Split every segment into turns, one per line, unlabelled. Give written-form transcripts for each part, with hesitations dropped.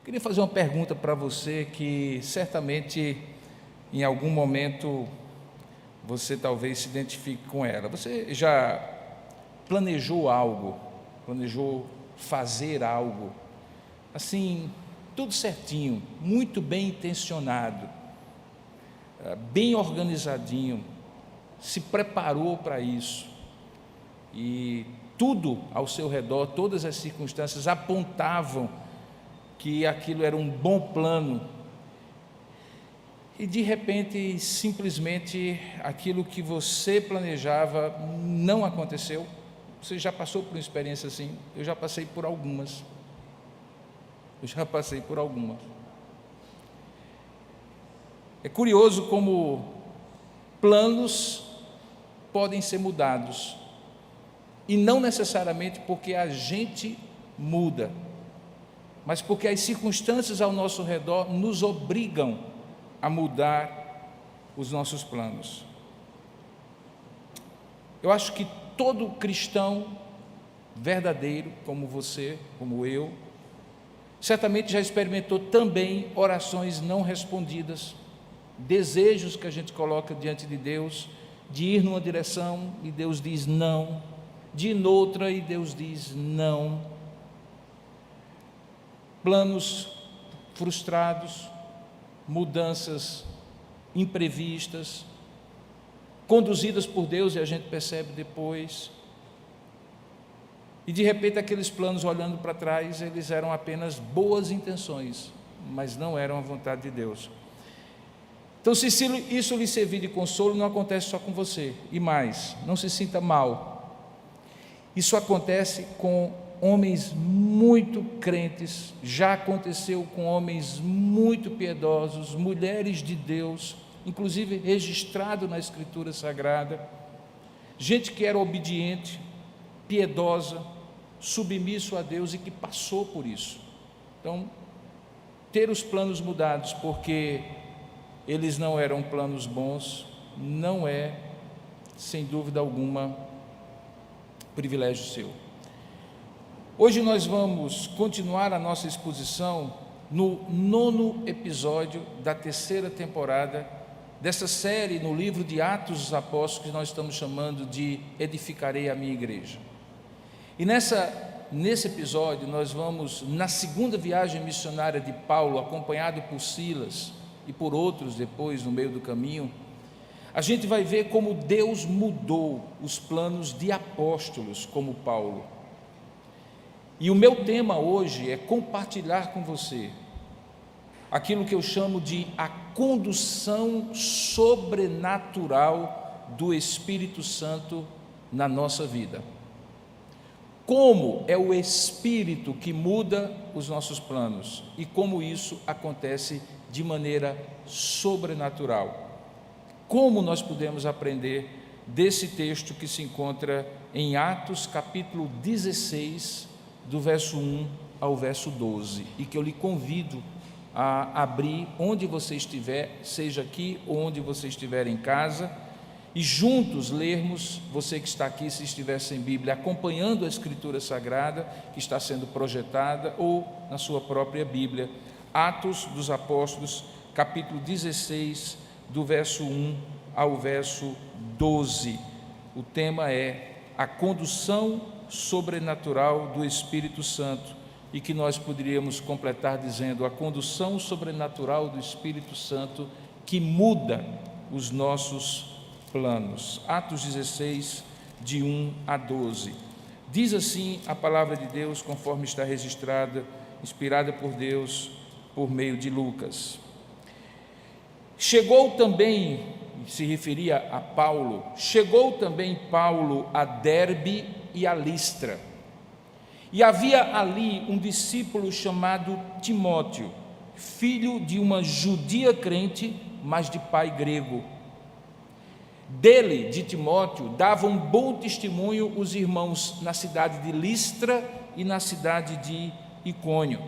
Queria fazer uma pergunta para você que certamente em algum momento você talvez se identifique com ela. Você já planejou algo, planejou fazer algo, assim, tudo certinho, muito bem intencionado, bem organizadinho, se preparou para isso e tudo ao seu redor, todas as circunstâncias apontavam que aquilo era um bom plano e de repente, simplesmente, aquilo que você planejava não aconteceu. Você já passou por uma experiência assim? Eu já passei por algumas. É curioso como planos podem ser mudados, e não necessariamente porque a gente muda, mas porque as circunstâncias ao nosso redor nos obrigam a mudar os nossos planos. Eu acho que todo cristão verdadeiro, como você, como eu, certamente já experimentou também orações não respondidas, desejos que a gente coloca diante de Deus, de ir numa direção e Deus diz não, de ir noutra e Deus diz não, planos frustrados, mudanças imprevistas, conduzidas por Deus e a gente percebe depois, e de repente aqueles planos, olhando para trás, eles eram apenas boas intenções, mas não eram a vontade de Deus. Então, se isso lhe servir de consolo, não acontece só com você, e mais, não se sinta mal, isso acontece com homens muito crentes, já aconteceu com homens muito piedosos, mulheres de Deus, inclusive registrado na Escritura Sagrada, gente que era obediente, piedosa, submisso a Deus e que passou por isso. Então, ter os planos mudados porque eles não eram planos bons, não é, sem dúvida alguma, privilégio seu. Hoje nós vamos continuar a nossa exposição no 9º episódio da 3ª temporada dessa série no livro de Atos dos Apóstolos, que nós estamos chamando de Edificarei a Minha Igreja. E nesse episódio nós vamos, na 2ª viagem missionária de Paulo, acompanhado por Silas e por outros depois no meio do caminho, a gente vai ver como Deus mudou os planos de apóstolos como Paulo. E o meu tema hoje é compartilhar com você aquilo que eu chamo de a condução sobrenatural do Espírito Santo na nossa vida. Como é o Espírito que muda os nossos planos e como isso acontece de maneira sobrenatural. Como nós podemos aprender desse texto que se encontra em Atos capítulo 16, do verso 1 ao verso 12, e que eu lhe convido a abrir onde você estiver, seja aqui ou onde você estiver em casa, e juntos lermos, você que está aqui, se estiver sem Bíblia, acompanhando a Escritura Sagrada que está sendo projetada, ou na sua própria Bíblia, Atos dos Apóstolos, capítulo 16, do verso 1 ao verso 12. O tema é a condução sobrenatural do Espírito Santo, e que nós poderíamos completar dizendo a condução sobrenatural do Espírito Santo que muda os nossos planos. Atos 16, de 1 a 12. Diz assim a palavra de Deus, conforme está registrada, inspirada por Deus, por meio de Lucas. Chegou também, se referia a Paulo, chegou também Paulo a Derbe e a Listra. E havia ali um discípulo chamado Timóteo, filho de uma judia crente, mas de pai grego. Dele, de Timóteo, davam bom testemunho os irmãos na cidade de Listra e na cidade de Icônio.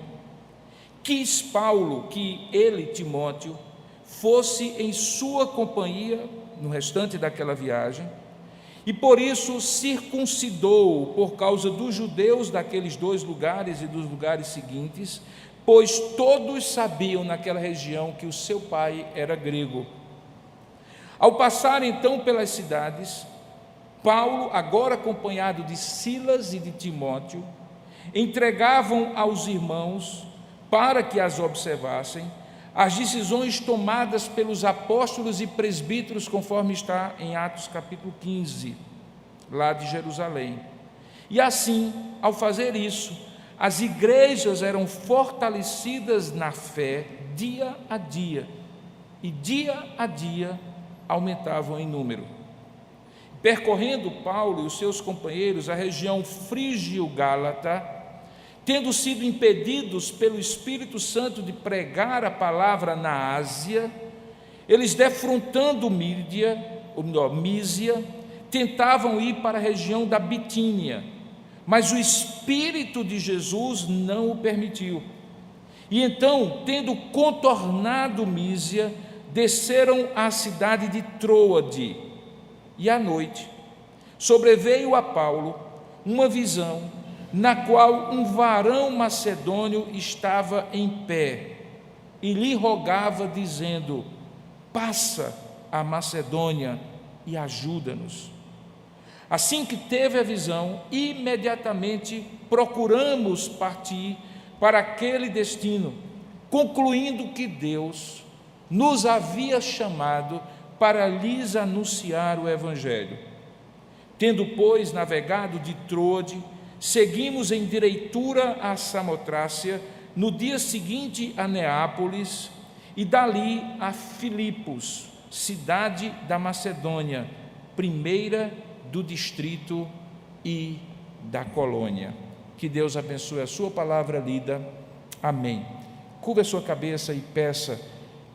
Quis Paulo que ele, Timóteo, fosse em sua companhia no restante daquela viagem, e por isso circuncidou, por causa dos judeus daqueles 2 lugares e dos lugares seguintes, pois todos sabiam naquela região que o seu pai era grego. Ao passar então pelas cidades, Paulo, agora acompanhado de Silas e de Timóteo, entregavam aos irmãos, para que as observassem, as decisões tomadas pelos apóstolos e presbíteros, conforme está em Atos capítulo 15, lá de Jerusalém. E assim, ao fazer isso, as igrejas eram fortalecidas na fé dia a dia, e dia a dia aumentavam em número. Percorrendo Paulo e os seus companheiros a região frígio-gálata, tendo sido impedidos pelo Espírito Santo de pregar a palavra na Ásia, eles, defrontando Mísia, tentavam ir para a região da Bitínia, mas o Espírito de Jesus não o permitiu. E então, tendo contornado Mísia, desceram à cidade de Troade, e à noite sobreveio a Paulo uma visão, na qual um varão macedônio estava em pé, e lhe rogava, dizendo: passa a Macedônia e ajuda-nos. Assim que teve a visão, imediatamente procuramos partir para aquele destino, concluindo que Deus nos havia chamado para lhes anunciar o Evangelho. Tendo, pois, navegado de Troade, seguimos em direitura a Samotrácia, no dia seguinte a Neápolis, e dali a Filipos, cidade da Macedônia, primeira do distrito e da colônia. Que Deus abençoe a sua palavra lida. Amém. Curva a sua cabeça e peça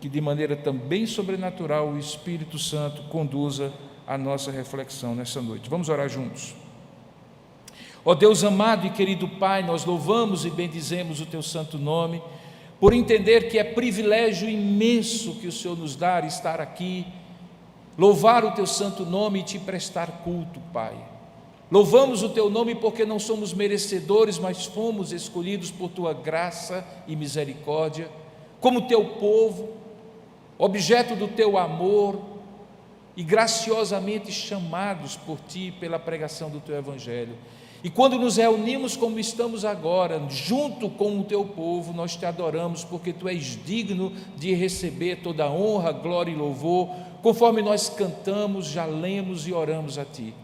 que, de maneira também sobrenatural, o Espírito Santo conduza a nossa reflexão nessa noite. Vamos orar juntos. Ó Deus amado e querido Pai, nós louvamos e bendizemos o Teu santo nome, por entender que é privilégio imenso que o Senhor nos dá estar aqui, louvar o Teu santo nome e Te prestar culto, Pai. Louvamos o Teu nome porque não somos merecedores, mas fomos escolhidos por Tua graça e misericórdia, como Teu povo, objeto do Teu amor e graciosamente chamados por Ti pela pregação do Teu Evangelho. E quando nos reunimos como estamos agora, junto com o Teu povo, nós Te adoramos, porque Tu és digno de receber toda a honra, glória e louvor, conforme nós cantamos, já lemos e oramos a Ti.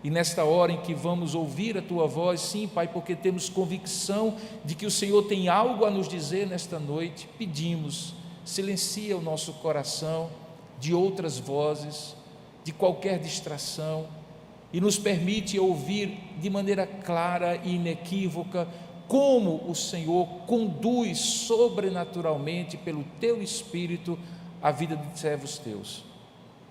E nesta hora em que vamos ouvir a Tua voz, sim, Pai, porque temos convicção de que o Senhor tem algo a nos dizer nesta noite, pedimos, silencia o nosso coração de outras vozes, de qualquer distração, e nos permite ouvir de maneira clara e inequívoca como o Senhor conduz sobrenaturalmente pelo Teu Espírito a vida de servos Teus.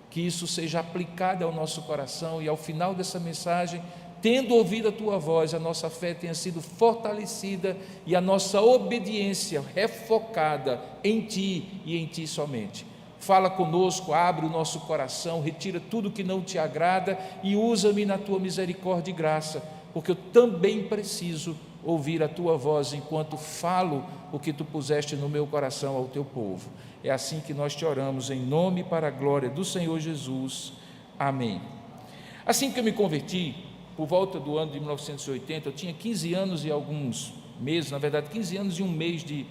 Que isso seja aplicado ao nosso coração e ao final dessa mensagem, tendo ouvido a Tua voz, a nossa fé tenha sido fortalecida e a nossa obediência refocada em Ti e em Ti somente. Fala conosco, abre o nosso coração, retira tudo que não Te agrada e usa-me na Tua misericórdia e graça, porque eu também preciso ouvir a Tua voz enquanto falo o que Tu puseste no meu coração ao Teu povo. É assim que nós Te oramos, em nome e para a glória do Senhor Jesus. Amém. Assim que eu me converti, por volta do ano de 1980, eu tinha 15 anos e alguns meses, na verdade 15 anos e um mês de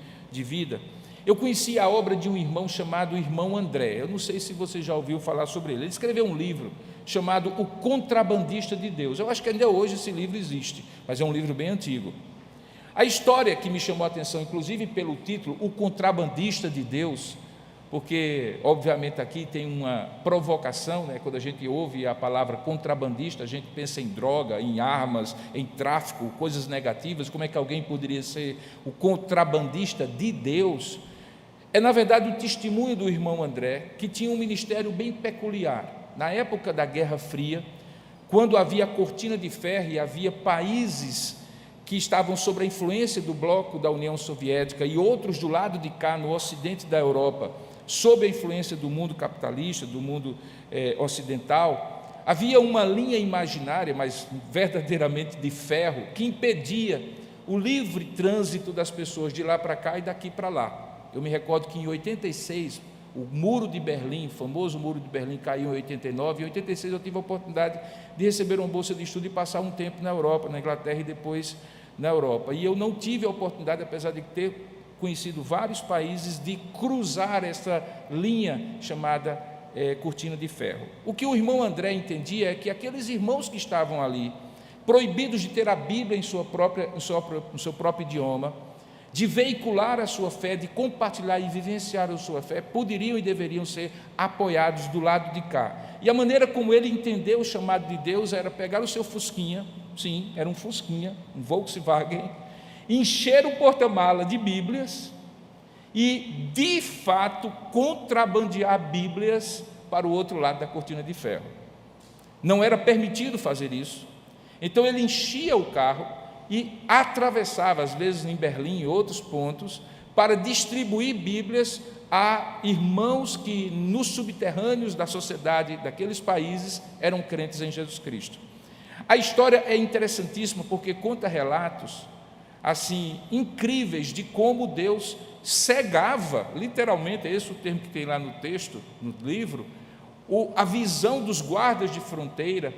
vida. Eu conheci a obra de um irmão chamado Irmão André. Eu não sei se você já ouviu falar sobre ele. Ele escreveu um livro chamado O Contrabandista de Deus. Eu acho que ainda hoje esse livro existe, mas é um livro bem antigo. A história que me chamou a atenção, inclusive pelo título, O Contrabandista de Deus, porque obviamente aqui tem uma provocação, né? Quando a gente ouve a palavra contrabandista, a gente pensa em droga, em armas, em tráfico, coisas negativas. Como é que alguém poderia ser o contrabandista de Deus? É na verdade o testemunho do irmão André, que tinha um ministério bem peculiar. Na época da Guerra Fria, quando havia cortina de ferro e havia países que estavam sob a influência do bloco da União Soviética e outros do lado de cá, no ocidente da Europa, sob a influência do mundo capitalista, do mundo ocidental, havia uma linha imaginária, mas verdadeiramente de ferro, que impedia o livre trânsito das pessoas de lá para cá e daqui para lá. Eu me recordo que em 86, o Muro de Berlim, o famoso Muro de Berlim, caiu em 89. Em 86 eu tive a oportunidade de receber uma bolsa de estudo e passar um tempo na Europa, na Inglaterra e depois na Europa. E eu não tive a oportunidade, apesar de ter conhecido vários países, de cruzar essa linha chamada cortina de ferro. O que o irmão André entendia é que aqueles irmãos que estavam ali, proibidos de ter a Bíblia em no seu próprio idioma, de veicular a sua fé, de compartilhar e vivenciar a sua fé, poderiam e deveriam ser apoiados do lado de cá. E a maneira como ele entendeu o chamado de Deus era pegar o seu Fusquinha, sim, era um Fusquinha, um Volkswagen, encher o porta-mala de Bíblias e, de fato, contrabandear Bíblias para o outro lado da cortina de ferro. Não era permitido fazer isso. Então ele enchia o carro e atravessava, às vezes em Berlim e outros pontos, para distribuir Bíblias a irmãos que nos subterrâneos da sociedade daqueles países eram crentes em Jesus Cristo. A história é interessantíssima porque conta relatos assim incríveis de como Deus cegava, literalmente, é esse o termo que tem lá no texto, no livro, a visão dos guardas de fronteira,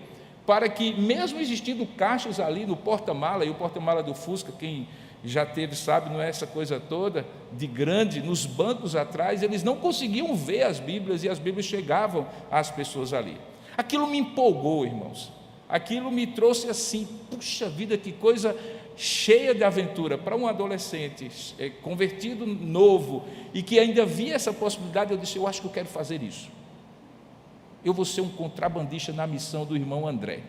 para que, mesmo existindo caixas ali no porta-mala, e o porta-mala do Fusca, quem já teve sabe, não é essa coisa toda, de grande, nos bancos atrás, eles não conseguiam ver as Bíblias, e as Bíblias chegavam às pessoas ali. Aquilo me empolgou, irmãos, aquilo me trouxe assim, puxa vida, que coisa cheia de aventura, para um adolescente convertido novo, e que ainda via essa possibilidade. Eu disse, eu acho que eu quero fazer isso. Eu vou ser um contrabandista na missão do irmão André.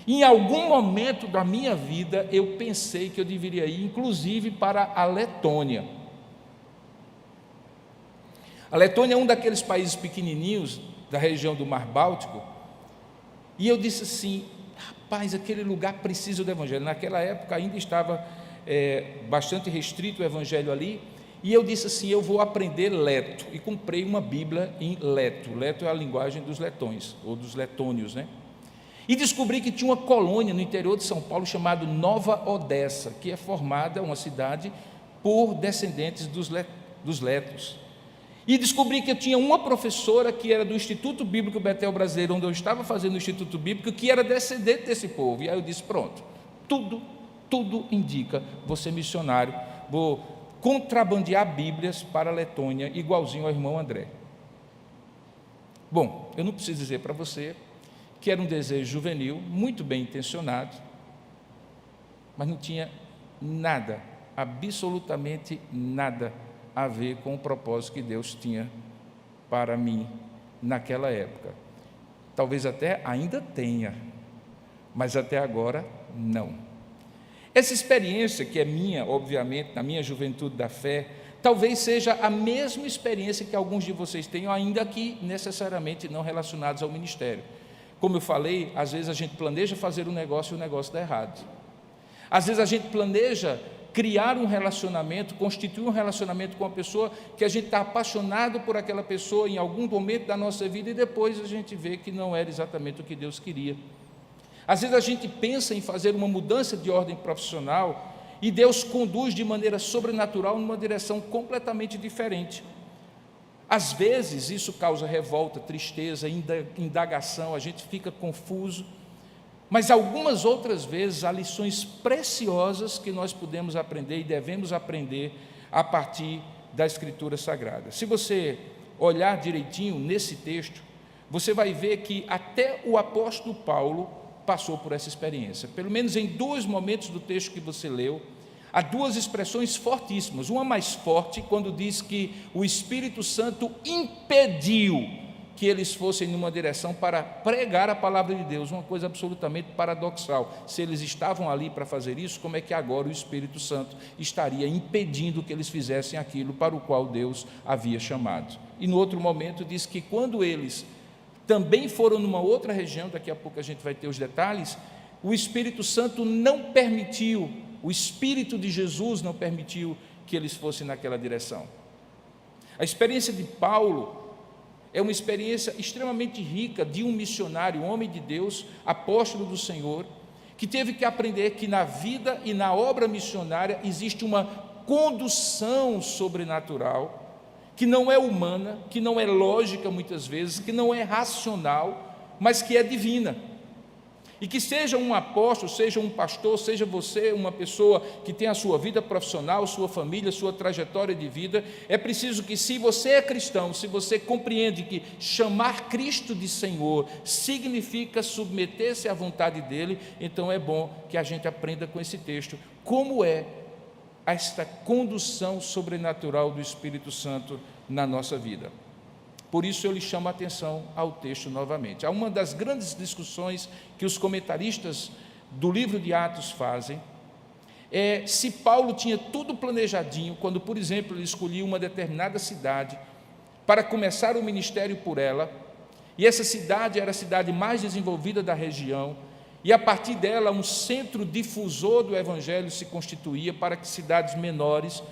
Em algum momento da minha vida, eu pensei que eu deveria ir, inclusive, para a Letônia. A Letônia é um daqueles países pequenininhos da região do Mar Báltico, e eu disse assim, rapaz, aquele lugar precisa do Evangelho. Naquela época ainda estava bastante restrito o Evangelho ali, e eu disse assim, eu vou aprender leto, e comprei uma Bíblia em leto. Leto é a linguagem dos letões, ou dos letônios, né? E descobri que tinha uma colônia no interior de São Paulo chamada Nova Odessa, que é formada, uma cidade, por descendentes dos letos. E descobri que eu tinha uma professora que era do Instituto Bíblico Betel Brasileiro, onde eu estava fazendo o Instituto Bíblico, que era descendente desse povo. E aí eu disse, pronto, tudo indica, vou ser missionário, vou contrabandear Bíblias para a Letônia, igualzinho ao irmão André. Bom, eu não preciso dizer para você que era um desejo juvenil, muito bem intencionado, mas não tinha nada, absolutamente nada a ver com o propósito que Deus tinha para mim naquela época. Talvez até ainda tenha, mas até agora não. Essa experiência que é minha, obviamente, na minha juventude da fé, talvez seja a mesma experiência que alguns de vocês tenham, ainda que necessariamente não relacionados ao ministério. Como eu falei, às vezes a gente planeja fazer um negócio e o negócio dá errado. Às vezes a gente planeja criar um relacionamento, constituir um relacionamento com uma pessoa que a gente está apaixonado por aquela pessoa em algum momento da nossa vida e depois a gente vê que não era exatamente o que Deus queria. Às vezes a gente pensa em fazer uma mudança de ordem profissional e Deus conduz de maneira sobrenatural numa direção completamente diferente. Às vezes isso causa revolta, tristeza, indagação, a gente fica confuso, mas algumas outras vezes há lições preciosas que nós podemos aprender e devemos aprender a partir da Escritura Sagrada. Se você olhar direitinho nesse texto, você vai ver que até o apóstolo Paulo passou por essa experiência. Pelo menos em dois momentos do texto que você leu, há duas expressões fortíssimas. Uma mais forte, quando diz que o Espírito Santo impediu que eles fossem numa direção para pregar a palavra de Deus, uma coisa absolutamente paradoxal. Se eles estavam ali para fazer isso, como é que agora o Espírito Santo estaria impedindo que eles fizessem aquilo para o qual Deus havia chamado? E no outro momento diz que quando eles também foram numa outra região, daqui a pouco a gente vai ter os detalhes, o Espírito Santo não permitiu, o Espírito de Jesus não permitiu que eles fossem naquela direção. A experiência de Paulo é uma experiência extremamente rica de um missionário, um homem de Deus, apóstolo do Senhor, que teve que aprender que na vida e na obra missionária existe uma condução sobrenatural, que não é humana, que não é lógica muitas vezes, que não é racional, mas que é divina. E que seja um apóstolo, seja um pastor, seja você uma pessoa que tem a sua vida profissional, sua família, sua trajetória de vida, é preciso que, se você é cristão, se você compreende que chamar Cristo de Senhor significa submeter-se à vontade dEle, então é bom que a gente aprenda com esse texto como é esta condução sobrenatural do Espírito Santo na nossa vida. Por isso eu lhe chamo a atenção ao texto novamente. Há uma das grandes discussões que os comentaristas do livro de Atos fazem, é se Paulo tinha tudo planejadinho, quando, por exemplo, ele escolhia uma determinada cidade para começar o ministério por ela, e essa cidade era a cidade mais desenvolvida da região, e a partir dela um centro difusor do Evangelho se constituía para que cidades menores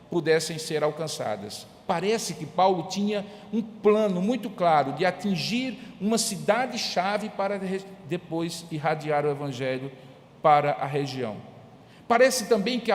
pudessem ser alcançadas. Parece que Paulo tinha um plano muito claro de atingir uma cidade-chave para depois irradiar o Evangelho para a região. Parece também que o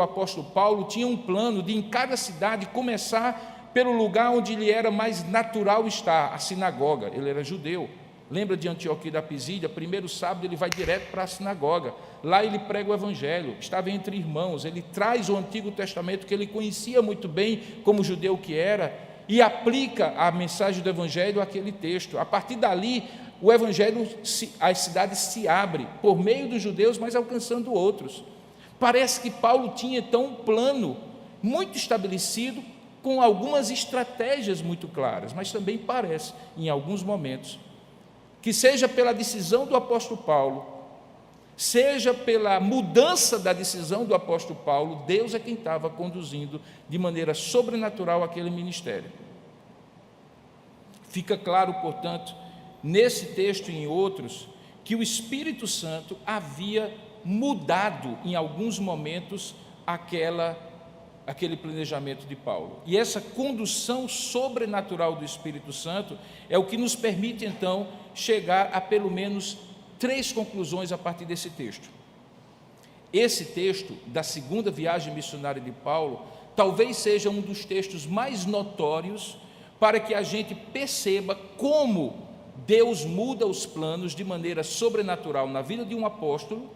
apóstolo Paulo tinha um plano de, em cada cidade, começar pelo lugar onde lhe era mais natural estar, a sinagoga. Ele era judeu. Lembra de Antioquia da Pisídia? Primeiro sábado ele vai direto para a sinagoga, lá ele prega o Evangelho, estava entre irmãos, ele traz o Antigo Testamento que ele conhecia muito bem como judeu que era, e aplica a mensagem do Evangelho àquele texto. A partir dali, o Evangelho, a cidade se abre, por meio dos judeus, mas alcançando outros. Parece que Paulo tinha então um plano muito estabelecido, com algumas estratégias muito claras, mas também parece, em alguns momentos, que seja pela decisão do apóstolo Paulo, seja pela mudança da decisão do apóstolo Paulo, Deus é quem estava conduzindo de maneira sobrenatural aquele ministério. Fica claro, portanto, nesse texto e em outros, que o Espírito Santo havia mudado em alguns momentos aquele planejamento de Paulo. E essa condução sobrenatural do Espírito Santo é o que nos permite, então, chegar a pelo menos 3 conclusões a partir desse texto. Esse texto, da segunda viagem missionária de Paulo, talvez seja um dos textos mais notórios para que a gente perceba como Deus muda os planos de maneira sobrenatural na vida de um apóstolo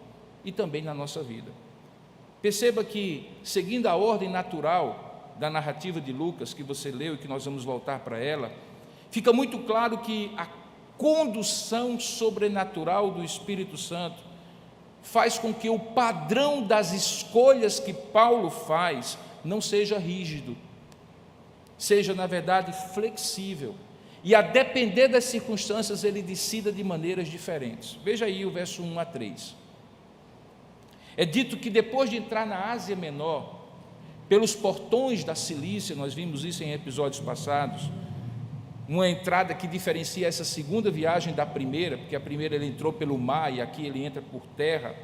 e também na nossa vida. Perceba que, seguindo a ordem natural da narrativa de Lucas, que você leu e que nós vamos voltar para ela, fica muito claro que a condução sobrenatural do Espírito Santo faz com que o padrão das escolhas que Paulo faz não seja rígido, seja, na verdade, flexível, e a depender das circunstâncias ele decida de maneiras diferentes. Veja aí o verso 1 a 3. É dito que depois de entrar na Ásia Menor, pelos portões da Cilícia, nós vimos isso em episódios passados, uma entrada que diferencia essa segunda viagem da primeira, porque a primeira ele entrou pelo mar e aqui ele entra por terra,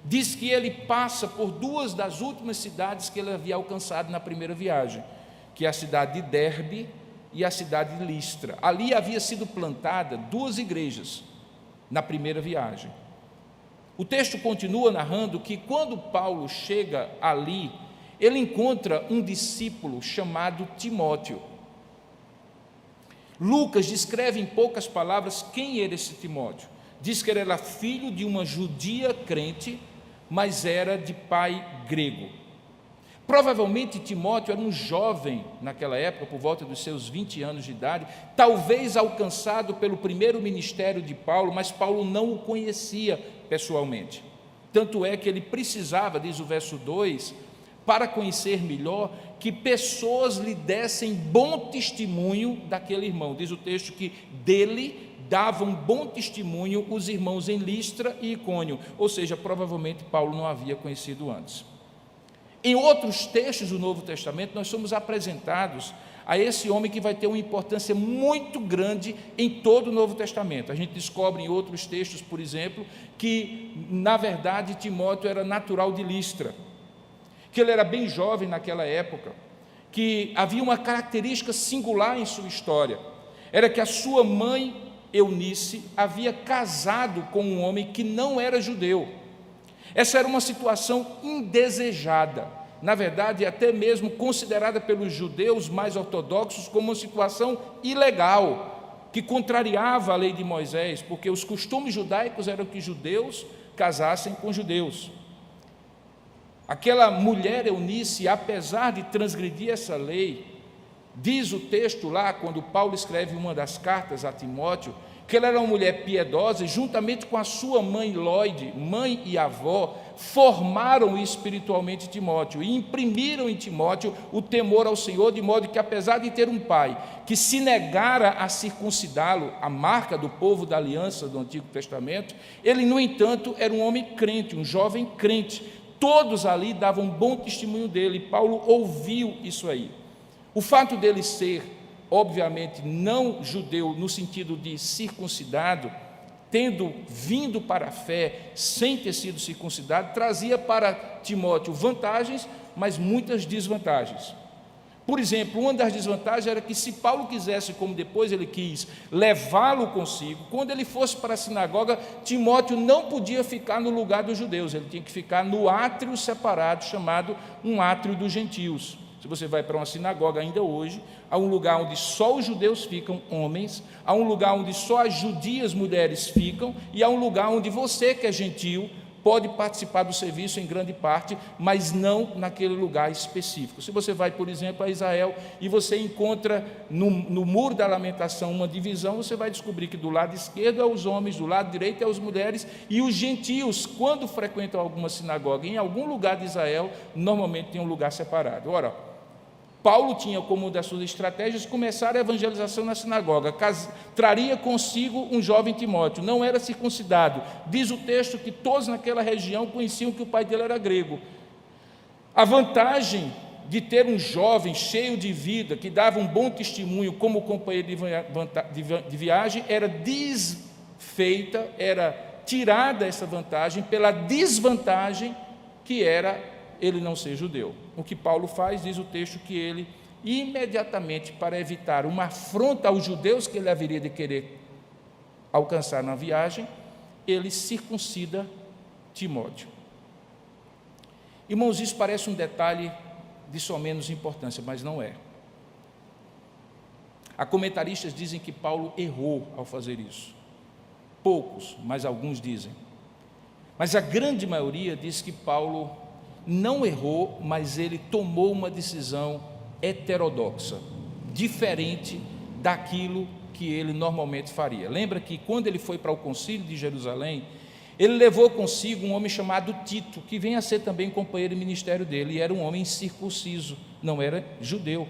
diz que ele passa por 2 das últimas cidades que ele havia alcançado na primeira viagem, que é a cidade de Derbe e a cidade de Listra. Ali havia sido plantada 2 igrejas na primeira viagem. O texto continua narrando que quando Paulo chega ali, ele encontra um discípulo chamado Timóteo. Lucas descreve em poucas palavras quem era esse Timóteo. Diz que ele era filho de uma judia crente, mas era de pai grego. Provavelmente Timóteo era um jovem naquela época, por volta dos seus 20 anos de idade, talvez alcançado pelo primeiro ministério de Paulo, mas Paulo não o conhecia pessoalmente. Tanto é que ele precisava, diz o verso 2, para conhecer melhor, que pessoas lhe dessem bom testemunho daquele irmão. Diz o texto que dele davam bom testemunho os irmãos em Listra e Icônio, ou seja, provavelmente Paulo não havia conhecido antes. Em outros textos do Novo Testamento, nós somos apresentados a esse homem que vai ter uma importância muito grande em todo o Novo Testamento. A gente descobre em outros textos, por exemplo, que, na verdade, Timóteo era natural de Listra, que ele era bem jovem naquela época, que havia uma característica singular em sua história, era que a sua mãe Eunice havia casado com um homem que não era judeu. Essa era uma situação indesejada, na verdade, até mesmo considerada pelos judeus mais ortodoxos como uma situação ilegal, que contrariava a lei de Moisés, porque os costumes judaicos eram que judeus casassem com judeus. Aquela mulher Eunice, apesar de transgredir essa lei, diz o texto lá, quando Paulo escreve uma das cartas a Timóteo, que ela era uma mulher piedosa e juntamente com a sua mãe Lóide, mãe e avó, formaram espiritualmente Timóteo e imprimiram em Timóteo o temor ao Senhor, de modo que, apesar de ter um pai que se negara a circuncidá-lo, a marca do povo da aliança do Antigo Testamento, ele, no entanto, era um homem crente, um jovem crente. Todos ali davam bom testemunho dele, e Paulo ouviu isso aí. O fato dele ser, obviamente, não judeu no sentido de circuncidado, tendo vindo para a fé sem ter sido circuncidado, trazia para Timóteo vantagens, mas muitas desvantagens. Por exemplo, uma das desvantagens era que, se Paulo quisesse, como depois ele quis, levá-lo consigo, quando ele fosse para a sinagoga, Timóteo não podia ficar no lugar dos judeus, ele tinha que ficar no átrio separado, chamado um átrio dos gentios. Se você vai para uma sinagoga ainda hoje, há um lugar onde só os judeus ficam, homens, há um lugar onde só as judias mulheres ficam, e há um lugar onde você, que é gentil, pode participar do serviço em grande parte, mas não naquele lugar específico. Se você vai, por exemplo, a Israel e você encontra no Muro da Lamentação uma divisão, você vai descobrir que do lado esquerdo é os homens, do lado direito é as mulheres, e os gentios, quando frequentam alguma sinagoga em algum lugar de Israel, normalmente tem um lugar separado. Ora, Paulo tinha como uma das suas estratégias começar a evangelização na sinagoga, traria consigo um jovem Timóteo, não era circuncidado. Diz o texto que todos naquela região conheciam que o pai dele era grego. A vantagem de ter um jovem cheio de vida, que dava um bom testemunho como companheiro de viagem, era desfeita, era tirada essa vantagem pela desvantagem que era ele não ser judeu. O que Paulo faz, diz o texto, que ele imediatamente, para evitar uma afronta aos judeus que ele haveria de querer alcançar na viagem, ele circuncida Timóteo. Irmãos, isso parece um detalhe de só menos importância, mas não é. Há comentaristas que dizem que Paulo errou ao fazer isso. Poucos, mas alguns dizem. Mas a grande maioria diz que Paulo não errou, mas ele tomou uma decisão heterodoxa, diferente daquilo que ele normalmente faria. Lembra que quando ele foi para o concílio de Jerusalém, ele levou consigo um homem chamado Tito, que vem a ser também companheiro de ministério dele, e era um homem circunciso, não era judeu.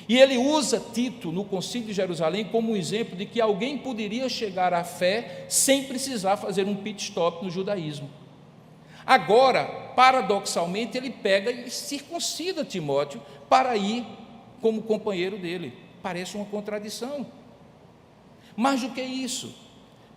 E ele usa Tito no concílio de Jerusalém como um exemplo de que alguém poderia chegar à fé sem precisar fazer um pit stop no judaísmo. Agora, paradoxalmente, ele pega e circuncida Timóteo para ir como companheiro dele. Parece uma contradição. Mais do que isso,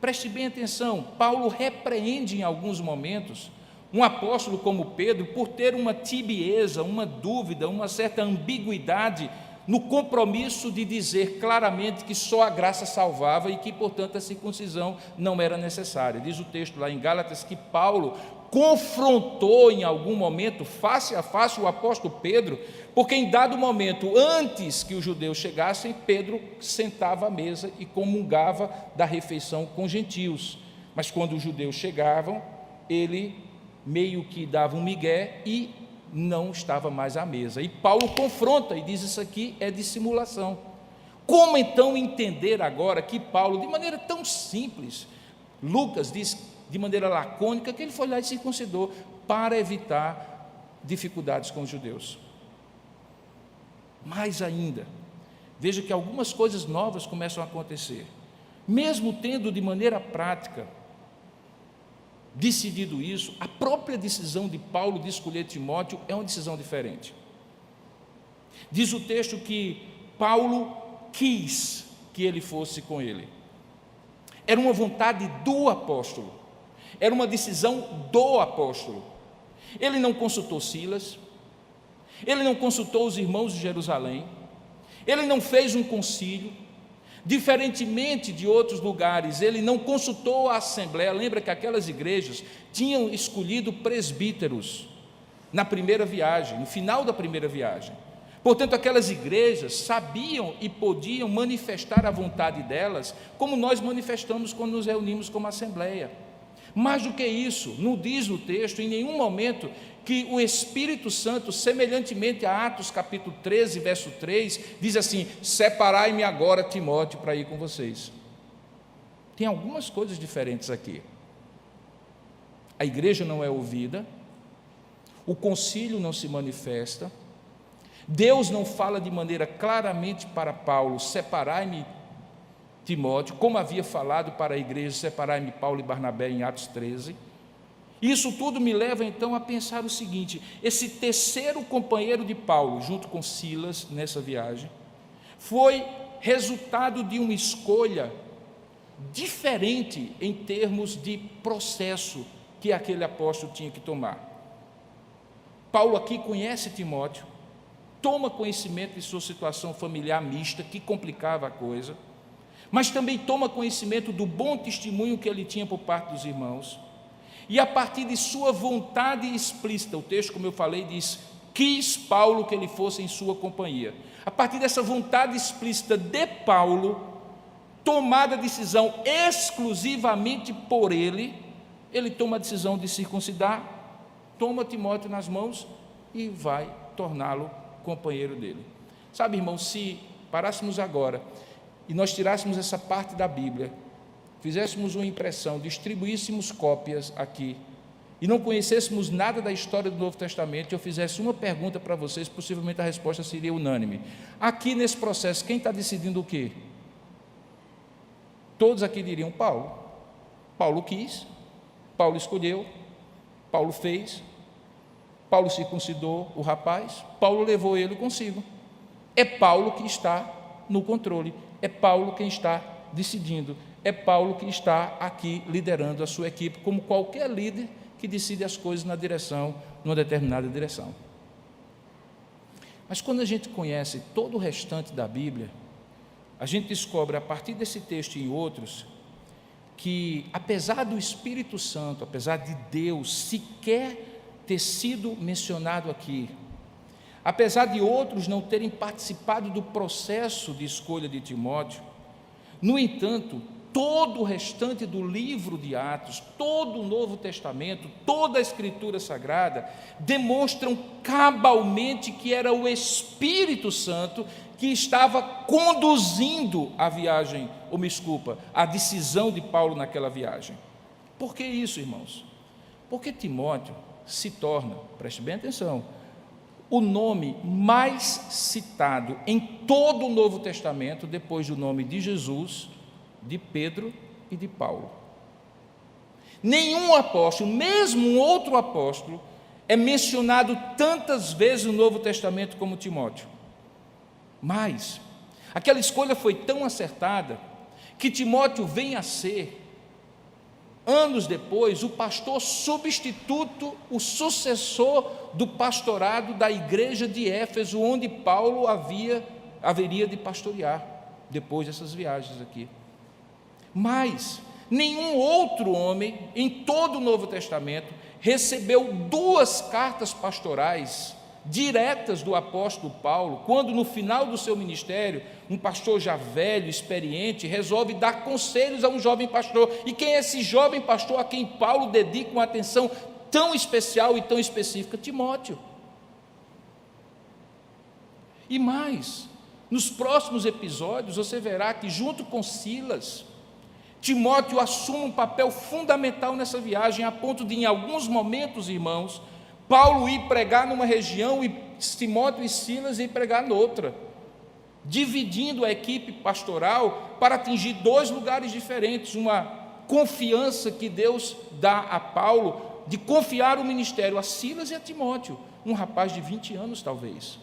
preste bem atenção, Paulo repreende em alguns momentos um apóstolo como Pedro por ter uma tibieza, uma dúvida, uma certa ambiguidade no compromisso de dizer claramente que só a graça salvava e que, portanto, a circuncisão não era necessária. Diz o texto lá em Gálatas que Paulo confrontou em algum momento, face a face, o apóstolo Pedro, porque em dado momento, antes que os judeus chegassem, Pedro sentava à mesa e comungava da refeição com gentios. Mas quando os judeus chegavam, ele meio que dava um migué e não estava mais à mesa. E Paulo confronta e diz: isso aqui é dissimulação. Como então entender agora que Paulo, de maneira tão simples, Lucas diz de maneira lacônica que ele foi lá e circuncidou para evitar dificuldades com os judeus? Mais ainda, veja que algumas coisas novas começam a acontecer. Mesmo tendo de maneira prática decidido isso, a própria decisão de Paulo de escolher Timóteo é uma decisão diferente. Diz o texto que Paulo quis que ele fosse com ele. Era uma vontade do apóstolo, era uma decisão do apóstolo. Ele não consultou Silas, ele não consultou os irmãos de Jerusalém, ele não fez um concílio, Diferentemente de outros lugares, ele não consultou a assembleia. Lembra que aquelas igrejas tinham escolhido presbíteros na primeira viagem, no final da primeira viagem. Portanto, aquelas igrejas sabiam e podiam manifestar a vontade delas, como nós manifestamos quando nos reunimos como assembleia. Mais do que isso, não diz no texto, em nenhum momento, que o Espírito Santo, semelhantemente a Atos capítulo 13, verso 3, diz assim: separai-me agora, Timóteo, para ir com vocês. Tem algumas coisas diferentes aqui. A igreja não é ouvida, o concílio não se manifesta, Deus não fala de maneira claramente para Paulo: separai-me, Timóteo, como havia falado para a igreja: separai-me, Paulo e Barnabé, em Atos 13. Isso tudo me leva então a pensar o seguinte: esse terceiro companheiro de Paulo, junto com Silas, nessa viagem, foi resultado de uma escolha diferente em termos de processo que aquele apóstolo tinha que tomar. Paulo aqui conhece Timóteo, toma conhecimento de sua situação familiar mista, que complicava a coisa, mas também toma conhecimento do bom testemunho que ele tinha por parte dos irmãos, e a partir de sua vontade explícita, o texto, como eu falei, diz: quis Paulo que ele fosse em sua companhia. A partir dessa vontade explícita de Paulo, tomada a decisão exclusivamente por ele toma a decisão de circuncidar, toma Timóteo nas mãos e vai torná-lo companheiro dele. Sabe, irmão, se parássemos agora e nós tirássemos essa parte da Bíblia, fizéssemos uma impressão, distribuíssemos cópias aqui, e não conhecêssemos nada da história do Novo Testamento, e eu fizesse uma pergunta para vocês, possivelmente a resposta seria unânime. Aqui nesse processo, quem está decidindo o quê? Todos aqui diriam Paulo. Paulo quis, Paulo escolheu, Paulo fez, Paulo circuncidou o rapaz, Paulo levou ele consigo. É Paulo que está no controle, é Paulo quem está decidindo, é Paulo que está aqui liderando a sua equipe, como qualquer líder que decide as coisas numa determinada direção. Mas quando a gente conhece todo o restante da Bíblia, a gente descobre, a partir desse texto e em outros, que apesar do Espírito Santo, apesar de Deus sequer ter sido mencionado aqui, apesar de outros não terem participado do processo de escolha de Timóteo, no entanto, todo o restante do livro de Atos, todo o Novo Testamento, toda a Escritura Sagrada, demonstram cabalmente que era o Espírito Santo que estava conduzindo a viagem, a decisão de Paulo naquela viagem. Por que isso, irmãos? Porque Timóteo se torna, preste bem atenção, o nome mais citado em todo o Novo Testamento, depois do nome de Jesus, de Pedro e de Paulo. Nenhum apóstolo, mesmo um outro apóstolo, é mencionado tantas vezes no Novo Testamento como Timóteo. Mas aquela escolha foi tão acertada que Timóteo vem a ser, anos depois, o pastor substituto, o sucessor do pastorado da igreja de Éfeso, onde Paulo haveria de pastorear, depois dessas viagens aqui. Mas nenhum outro homem em todo o Novo Testamento recebeu 2 cartas pastorais diretas do apóstolo Paulo, quando no final do seu ministério, um pastor já velho, experiente, resolve dar conselhos a um jovem pastor. E quem é esse jovem pastor a quem Paulo dedica uma atenção tão especial e tão específica? Timóteo. E mais, nos próximos episódios você verá que junto com Silas, Timóteo assume um papel fundamental nessa viagem, a ponto de, em alguns momentos, irmãos, Paulo ir pregar numa região e Timóteo e Silas ir pregar noutra, dividindo a equipe pastoral para atingir 2 lugares diferentes. Uma confiança que Deus dá a Paulo de confiar o ministério a Silas e a Timóteo, um rapaz de 20 anos talvez.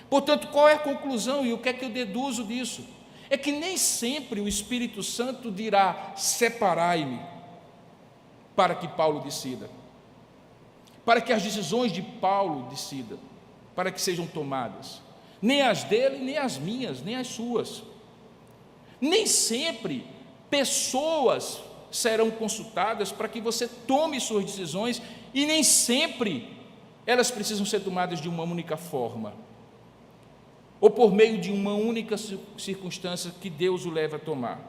Portanto, qual é a conclusão e o que é que eu deduzo disso? É que nem sempre o Espírito Santo dirá: separai-me, para que Paulo decida, para que as decisões de Paulo decidam, para que sejam tomadas, nem as dele, nem as minhas, nem as suas. Nem sempre pessoas serão consultadas para que você tome suas decisões, e nem sempre elas precisam ser tomadas de uma única forma, ou por meio de uma única circunstância que Deus o leva a tomar.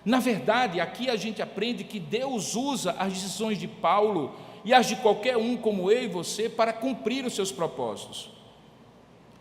Na verdade, aqui a gente aprende que Deus usa as decisões de Paulo e as de qualquer um como eu e você para cumprir os seus propósitos.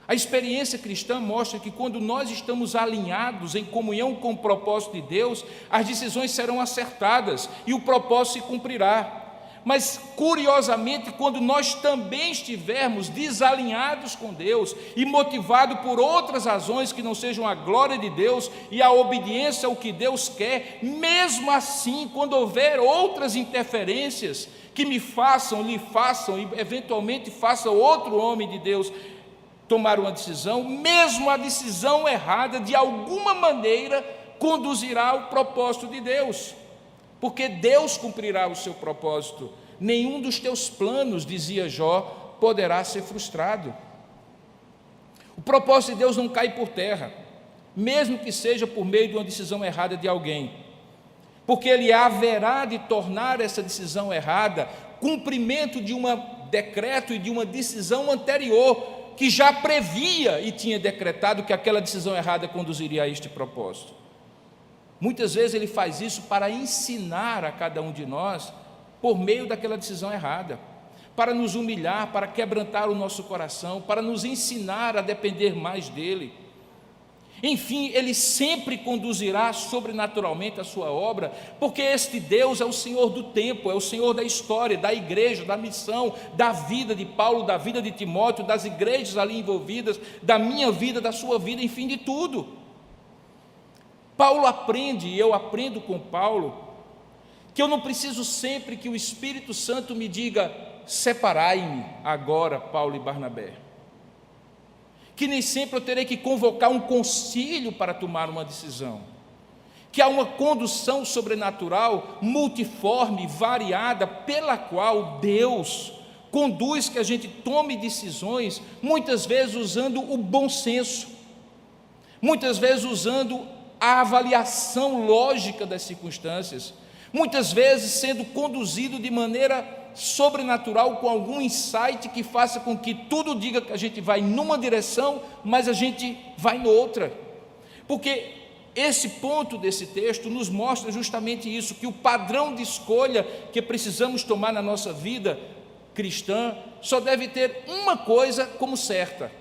A experiência cristã mostra que quando nós estamos alinhados em comunhão com o propósito de Deus, as decisões serão acertadas e o propósito se cumprirá. Mas, curiosamente, quando nós também estivermos desalinhados com Deus e motivados por outras razões que não sejam a glória de Deus e a obediência ao que Deus quer, mesmo assim, quando houver outras interferências que me façam, lhe façam e eventualmente façam outro homem de Deus tomar uma decisão, mesmo a decisão errada, de alguma maneira, conduzirá ao propósito de Deus, porque Deus cumprirá o seu propósito. Nenhum dos teus planos, dizia Jó, poderá ser frustrado. O propósito de Deus não cai por terra, mesmo que seja por meio de uma decisão errada de alguém, porque Ele haverá de tornar essa decisão errada cumprimento de um decreto e de uma decisão anterior, que já previa e tinha decretado que aquela decisão errada conduziria a este propósito. Muitas vezes Ele faz isso para ensinar a cada um de nós por meio daquela decisão errada, para nos humilhar, para quebrantar o nosso coração, para nos ensinar a depender mais dEle. Enfim, Ele sempre conduzirá sobrenaturalmente a sua obra, porque este Deus é o Senhor do tempo, é o Senhor da história, da igreja, da missão, da vida de Paulo, da vida de Timóteo, das igrejas ali envolvidas, da minha vida, da sua vida, enfim, de tudo. Paulo aprende, e eu aprendo com Paulo, que eu não preciso sempre que o Espírito Santo me diga: separai-me agora, Paulo e Barnabé. Que nem sempre eu terei que convocar um concílio para tomar uma decisão, que há uma condução sobrenatural, multiforme, variada, pela qual Deus conduz que a gente tome decisões, muitas vezes usando o bom senso, muitas vezes usando a avaliação lógica das circunstâncias, muitas vezes sendo conduzido de maneira sobrenatural, com algum insight que faça com que tudo diga que a gente vai numa direção, mas a gente vai noutra. Porque esse ponto desse texto nos mostra justamente isso, que o padrão de escolha que precisamos tomar na nossa vida cristã só deve ter uma coisa como certa: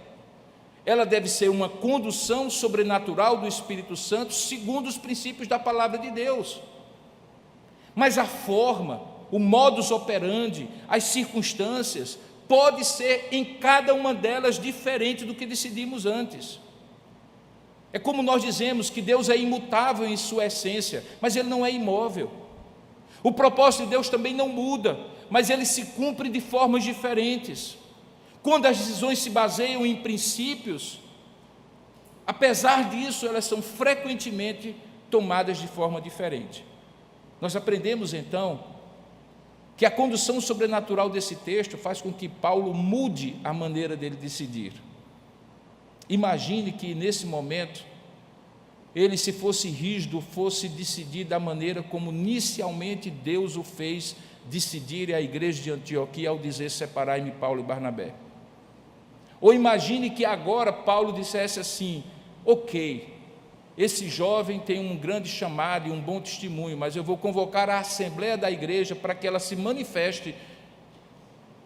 ela deve ser uma condução sobrenatural do Espírito Santo segundo os princípios da palavra de Deus. Mas a forma, o modus operandi, as circunstâncias, pode ser em cada uma delas diferente do que decidimos antes. É como nós dizemos que Deus é imutável em sua essência, mas Ele não é imóvel. O propósito de Deus também não muda, mas ele se cumpre de formas diferentes. Quando as decisões se baseiam em princípios, apesar disso, elas são frequentemente tomadas de forma diferente. Nós aprendemos então que a condução sobrenatural desse texto faz com que Paulo mude a maneira dele decidir. Imagine que nesse momento, ele, se fosse rígido, fosse decidir da maneira como inicialmente Deus o fez decidir a igreja de Antioquia ao dizer: separai-me Paulo e Barnabé. Ou imagine que agora Paulo dissesse assim: ok, esse jovem tem um grande chamado e um bom testemunho, mas eu vou convocar a assembleia da igreja para que ela se manifeste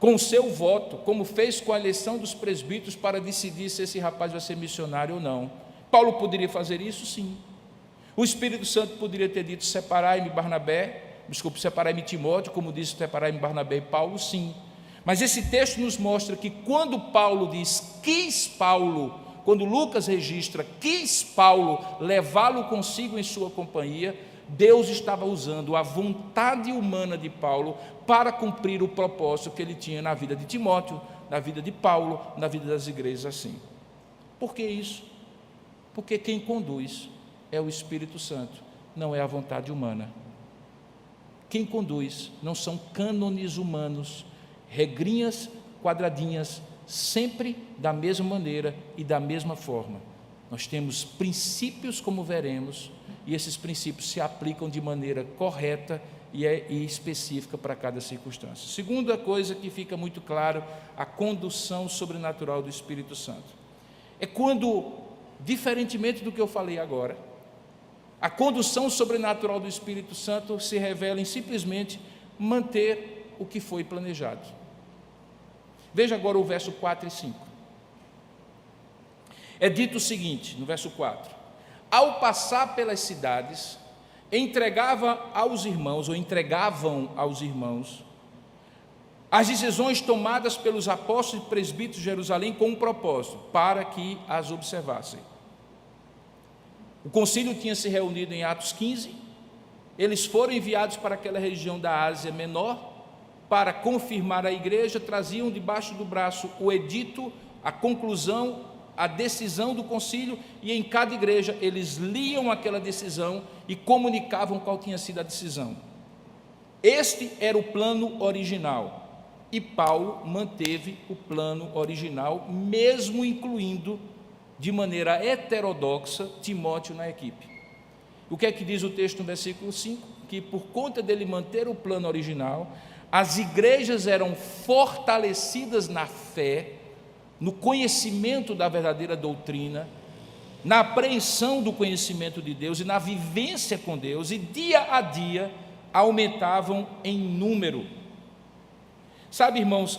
com o seu voto, como fez com a eleição dos presbíteros, para decidir se esse rapaz vai ser missionário ou não. Paulo poderia fazer isso? Sim. O Espírito Santo poderia ter dito: separai-me separai-me Timóteo, como disse separai-me Barnabé e Paulo? Sim. Mas esse texto nos mostra que quando Paulo diz quis Paulo, quando Lucas registra quis Paulo levá-lo consigo em sua companhia, Deus estava usando a vontade humana de Paulo para cumprir o propósito que ele tinha na vida de Timóteo, na vida de Paulo, na vida das igrejas assim. Por que isso? Porque quem conduz é o Espírito Santo, não é a vontade humana. Quem conduz não são cânones humanos, regrinhas quadradinhas, sempre da mesma maneira e da mesma forma. Nós temos princípios, como veremos, e esses princípios se aplicam de maneira correta e específica para cada circunstância. Segunda coisa que fica muito claro, a condução sobrenatural do Espírito Santo. É quando, diferentemente do que eu falei agora, a condução sobrenatural do Espírito Santo se revela em simplesmente manter o que foi planejado. Veja agora o verso 4 e 5. É dito o seguinte, no verso 4: ao passar pelas cidades, entregavam aos irmãos as decisões tomadas pelos apóstolos e presbíteros de Jerusalém com um propósito, para que as observassem. O concílio tinha se reunido em Atos 15, eles foram enviados para aquela região da Ásia Menor, para confirmar a igreja, traziam debaixo do braço o edito, a conclusão, a decisão do concílio, e em cada igreja eles liam aquela decisão e comunicavam qual tinha sido a decisão. Este era o plano original, e Paulo manteve o plano original, mesmo incluindo de maneira heterodoxa Timóteo na equipe. O que é que diz o texto no versículo 5? Que por conta dele manter o plano original, as igrejas eram fortalecidas na fé, no conhecimento da verdadeira doutrina, na apreensão do conhecimento de Deus e na vivência com Deus, e dia a dia aumentavam em número. Sabe, irmãos,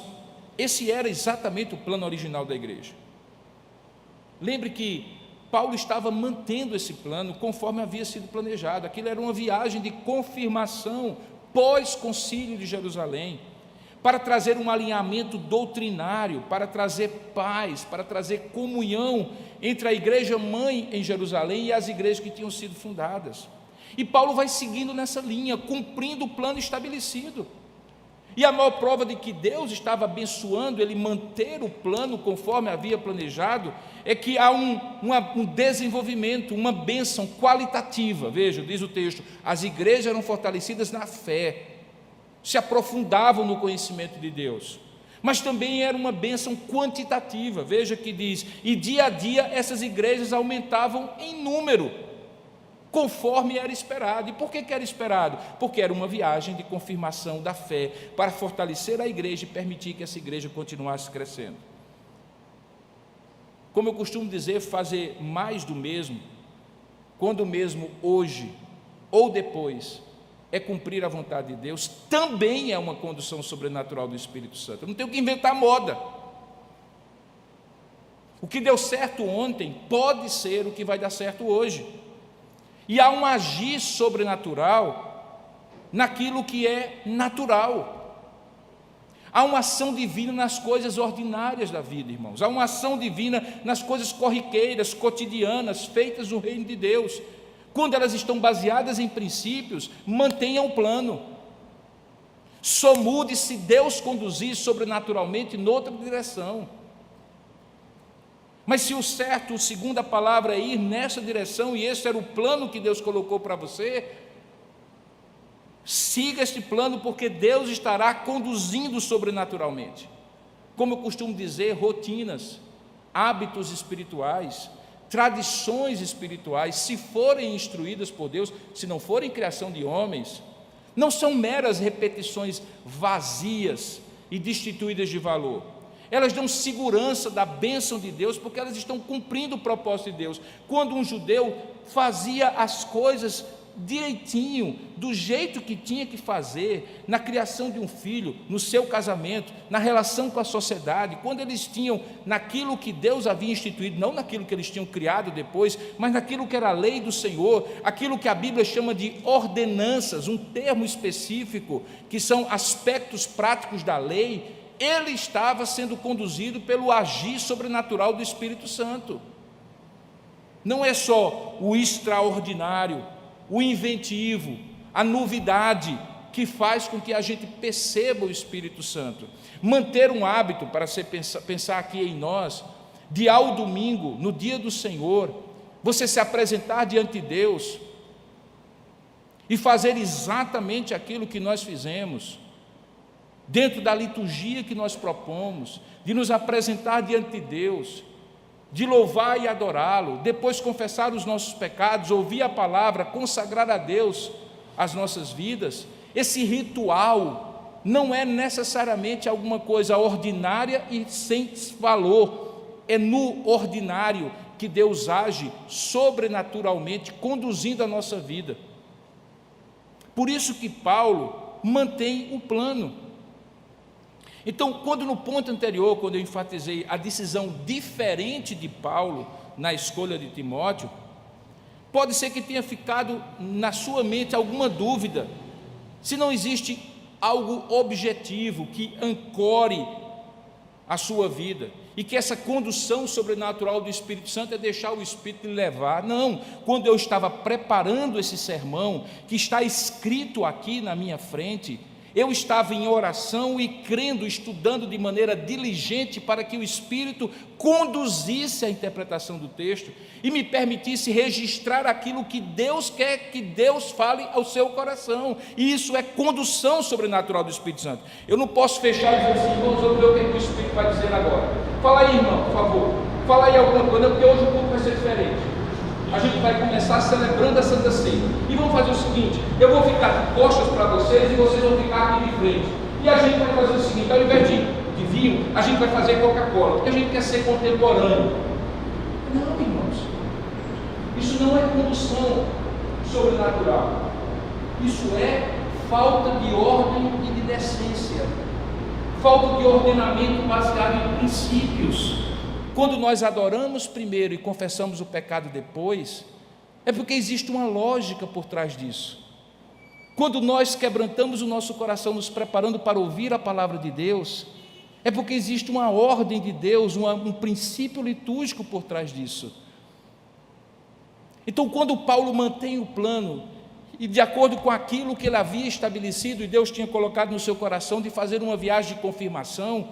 esse era exatamente o plano original da igreja. Lembre que Paulo estava mantendo esse plano conforme havia sido planejado. Aquilo era uma viagem de confirmação pós-concílio de Jerusalém, para trazer um alinhamento doutrinário, para trazer paz, para trazer comunhão entre a igreja mãe em Jerusalém e as igrejas que tinham sido fundadas. E Paulo vai seguindo nessa linha, cumprindo o plano estabelecido. E a maior prova de que Deus estava abençoando ele manter o plano conforme havia planejado, é que há um desenvolvimento, uma bênção qualitativa. Veja, diz o texto, as igrejas eram fortalecidas na fé, se aprofundavam no conhecimento de Deus, mas também era uma bênção quantitativa. Veja que diz, e dia a dia essas igrejas aumentavam em número, conforme era esperado. E por que era esperado? Porque era uma viagem de confirmação da fé, para fortalecer a igreja e permitir que essa igreja continuasse crescendo. Como eu costumo dizer, fazer mais do mesmo, quando mesmo hoje ou depois, é cumprir a vontade de Deus, também é uma condução sobrenatural do Espírito Santo. Eu não tenho que inventar moda. O que deu certo ontem pode ser o que vai dar certo hoje. E há um agir sobrenatural naquilo que é natural. Há uma ação divina nas coisas ordinárias da vida, irmãos. Há uma ação divina nas coisas corriqueiras, cotidianas, feitas no reino de Deus. Quando elas estão baseadas em princípios, mantenham o plano. Só mude se Deus conduzir sobrenaturalmente em outra direção. Mas se o certo, segundo a palavra, é ir nessa direção, e esse era o plano que Deus colocou para você, siga este plano, porque Deus estará conduzindo sobrenaturalmente. Como eu costumo dizer, rotinas, hábitos espirituais, tradições espirituais, se forem instruídas por Deus, se não forem criação de homens, não são meras repetições vazias e destituídas de valor. Elas dão segurança da bênção de Deus, porque elas estão cumprindo o propósito de Deus. Quando um judeu fazia as coisas direitinho, do jeito que tinha que fazer, na criação de um filho, no seu casamento, na relação com a sociedade, quando eles tinham naquilo que Deus havia instituído, não naquilo que eles tinham criado depois, mas naquilo que era a lei do Senhor, aquilo que a Bíblia chama de ordenanças, um termo específico, que são aspectos práticos da lei, ele estava sendo conduzido pelo agir sobrenatural do Espírito Santo. Não é só o extraordinário, o inventivo, a novidade que faz com que a gente perceba o Espírito Santo. Manter um hábito, para pensar aqui em nós, de ao domingo, no dia do Senhor, você se apresentar diante de Deus e fazer exatamente aquilo que nós fizemos, dentro da liturgia que nós propomos, de nos apresentar diante de Deus, de louvar e adorá-lo, depois confessar os nossos pecados, ouvir a palavra, consagrar a Deus as nossas vidas, esse ritual não é necessariamente alguma coisa ordinária e sem valor. É no ordinário que Deus age sobrenaturalmente, conduzindo a nossa vida. Por isso que Paulo mantém o plano. Então, quando no ponto anterior, quando eu enfatizei a decisão diferente de Paulo na escolha de Timóteo, pode ser que tenha ficado na sua mente alguma dúvida, se não existe algo objetivo que ancore a sua vida, e que essa condução sobrenatural do Espírito Santo é deixar o Espírito lhe levar. Não, quando eu estava preparando esse sermão, que está escrito aqui na minha frente, eu estava em oração e crendo, estudando de maneira diligente para que o Espírito conduzisse a interpretação do texto e me permitisse registrar aquilo que Deus quer que Deus fale ao seu coração. E isso é condução sobrenatural do Espírito Santo. Eu não posso fechar e dizer assim: irmãos, vamos ver o que o Espírito vai dizer agora. Fala aí, irmão, por favor. Fala aí alguma coisa, porque hoje o culto vai ser diferente. A gente vai começar celebrando a Santa Ceia. E vamos fazer o seguinte: eu vou ficar de costas para vocês e vocês vão ficar aqui de frente. E a gente vai fazer o seguinte: ao invés de vinho, a gente vai fazer Coca-Cola, porque a gente quer ser contemporâneo. Não, irmãos, isso não é condução sobrenatural. Isso é falta de ordem e de decência, falta de ordenamento baseado em princípios. Quando nós adoramos primeiro e confessamos o pecado depois, é porque existe uma lógica por trás disso. Quando nós quebrantamos o nosso coração, nos preparando para ouvir a palavra de Deus, é porque existe uma ordem de Deus, um princípio litúrgico por trás disso. Então, quando Paulo mantém o plano, e de acordo com aquilo que ele havia estabelecido, e Deus tinha colocado no seu coração de fazer uma viagem de confirmação,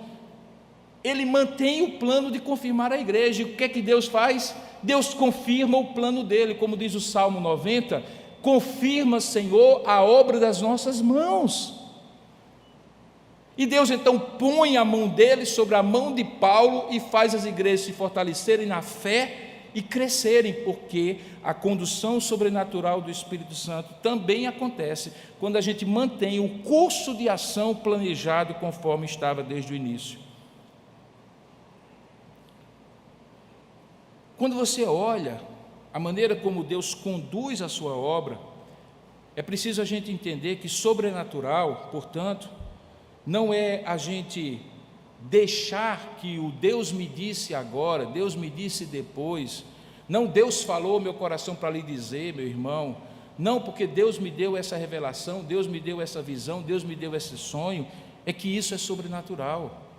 ele mantém o plano de confirmar a igreja. E o que é que Deus faz? Deus confirma o plano dele, como diz o Salmo 90, confirma, Senhor, a obra das nossas mãos. E Deus então põe a mão dele sobre a mão de Paulo e faz as igrejas se fortalecerem na fé e crescerem, porque a condução sobrenatural do Espírito Santo também acontece quando a gente mantém o curso de ação planejado conforme estava desde o início. Quando você olha a maneira como Deus conduz a sua obra, é preciso a gente entender que sobrenatural, portanto, não é a gente deixar que o Deus me disse agora, Deus me disse depois, não, Deus falou meu coração para lhe dizer, meu irmão, não, porque Deus me deu essa revelação, Deus me deu essa visão, Deus me deu esse sonho, é que isso é sobrenatural.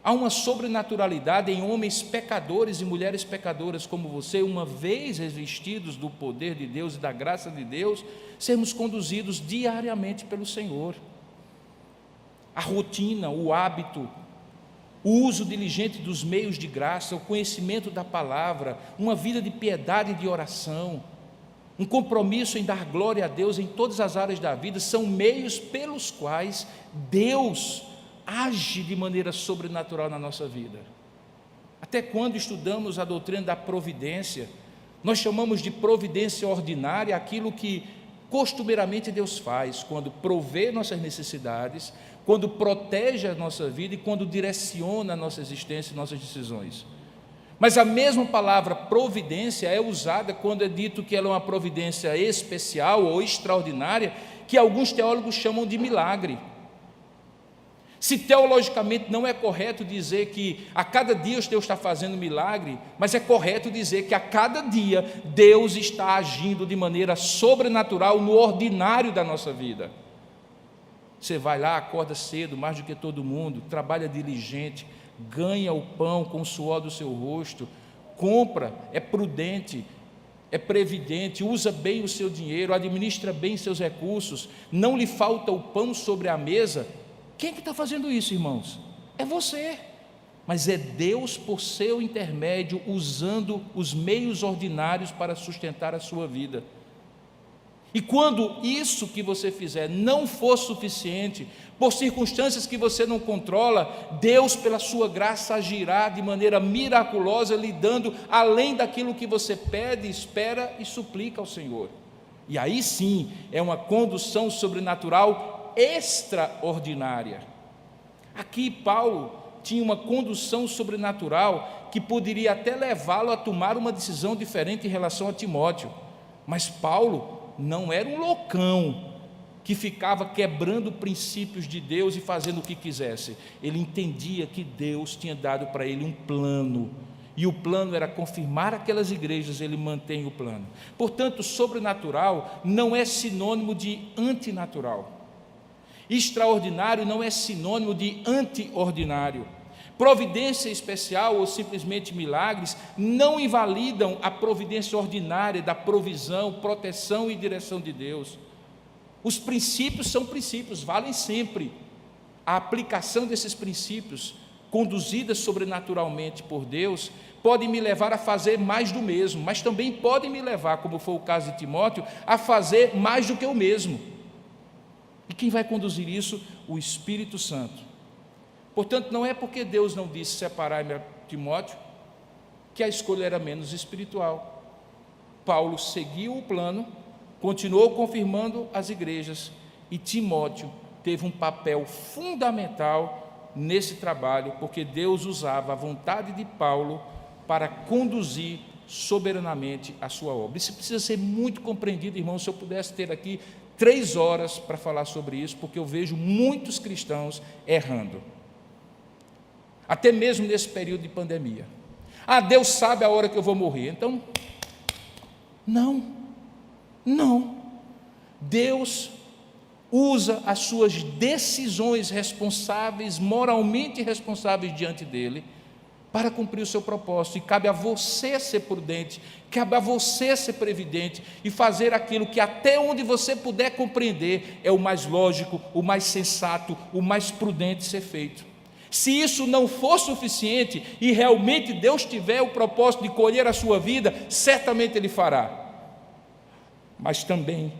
Há uma sobrenaturalidade em homens pecadores e mulheres pecadoras como você, uma vez revestidos do poder de Deus e da graça de Deus, sermos conduzidos diariamente pelo Senhor. A rotina, o hábito, o uso diligente dos meios de graça, o conhecimento da palavra, uma vida de piedade e de oração, um compromisso em dar glória a Deus em todas as áreas da vida, são meios pelos quais Deus age de maneira sobrenatural na nossa vida. Até quando estudamos a doutrina da providência, nós chamamos de providência ordinária aquilo que costumeiramente Deus faz, quando provê nossas necessidades, quando protege a nossa vida e quando direciona a nossa existência e nossas decisões. Mas a mesma palavra providência é usada quando é dito que ela é uma providência especial ou extraordinária, que alguns teólogos chamam de milagre. Se teologicamente não é correto dizer que a cada dia Deus está fazendo milagre, mas é correto dizer que a cada dia Deus está agindo de maneira sobrenatural no ordinário da nossa vida. Você vai lá, acorda cedo, mais do que todo mundo, trabalha diligente, ganha o pão com o suor do seu rosto, compra, é prudente, é previdente, usa bem o seu dinheiro, administra bem seus recursos, não lhe falta o pão sobre a mesa. Quem é que está fazendo isso, irmãos? É você, mas é Deus por seu intermédio, usando os meios ordinários para sustentar a sua vida. E quando isso que você fizer não for suficiente, por circunstâncias que você não controla, Deus, pela sua graça, agirá de maneira miraculosa, lhe dando além daquilo que você pede, espera e suplica ao Senhor. E aí sim, é uma condução sobrenatural extraordinária. Aqui Paulo tinha uma condução sobrenatural que poderia até levá-lo a tomar uma decisão diferente em relação a Timóteo. Mas Paulo não era um loucão que ficava quebrando princípios de Deus e fazendo o que quisesse. Ele entendia que Deus tinha dado para ele um plano, e o plano era confirmar aquelas igrejas. Ele mantém o plano. Portanto, sobrenatural não é sinônimo de antinatural. Extraordinário não é sinônimo de anti-ordinário. Providência especial ou simplesmente milagres não invalidam a providência ordinária da provisão, proteção e direção de Deus. Os princípios são princípios, valem sempre. A aplicação desses princípios, conduzida sobrenaturalmente por Deus, pode me levar a fazer mais do mesmo, mas também podem me levar, como foi o caso de Timóteo, a fazer mais do que o mesmo. E quem vai conduzir isso? O Espírito Santo. Portanto, não é porque Deus não disse separai-me a Timóteo que a escolha era menos espiritual. Paulo seguiu o plano, continuou confirmando as igrejas, e Timóteo teve um papel fundamental nesse trabalho, porque Deus usava a vontade de Paulo para conduzir soberanamente a sua obra. Isso precisa ser muito compreendido, irmão. Se eu pudesse ter aqui 3 horas para falar sobre isso, porque eu vejo muitos cristãos errando, até mesmo nesse período de pandemia. Deus sabe a hora que eu vou morrer. Então, não. Deus usa as suas decisões responsáveis, moralmente responsáveis diante dele, para cumprir o seu propósito. E cabe a você ser prudente, cabe a você ser previdente e fazer aquilo que até onde você puder compreender é o mais lógico, o mais sensato, o mais prudente ser feito. Se isso não for suficiente e realmente Deus tiver o propósito de colher a sua vida, certamente Ele fará. Mas também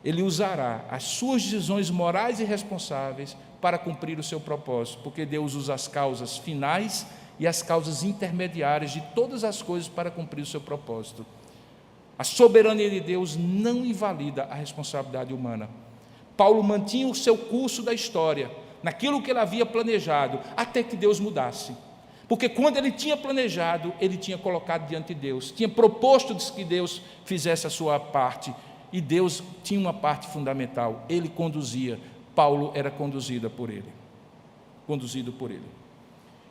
Ele usará as suas decisões morais e responsáveis para cumprir o seu propósito, porque Deus usa as causas finais e as causas intermediárias de todas as coisas para cumprir o seu propósito. A soberania de Deus não invalida a responsabilidade humana. Paulo mantinha o seu curso da história, naquilo que ele havia planejado, até que Deus mudasse. Porque quando ele tinha planejado, ele tinha colocado diante de Deus, tinha proposto que Deus fizesse a sua parte, e Deus tinha uma parte fundamental, ele conduzia, Paulo era conduzido por ele.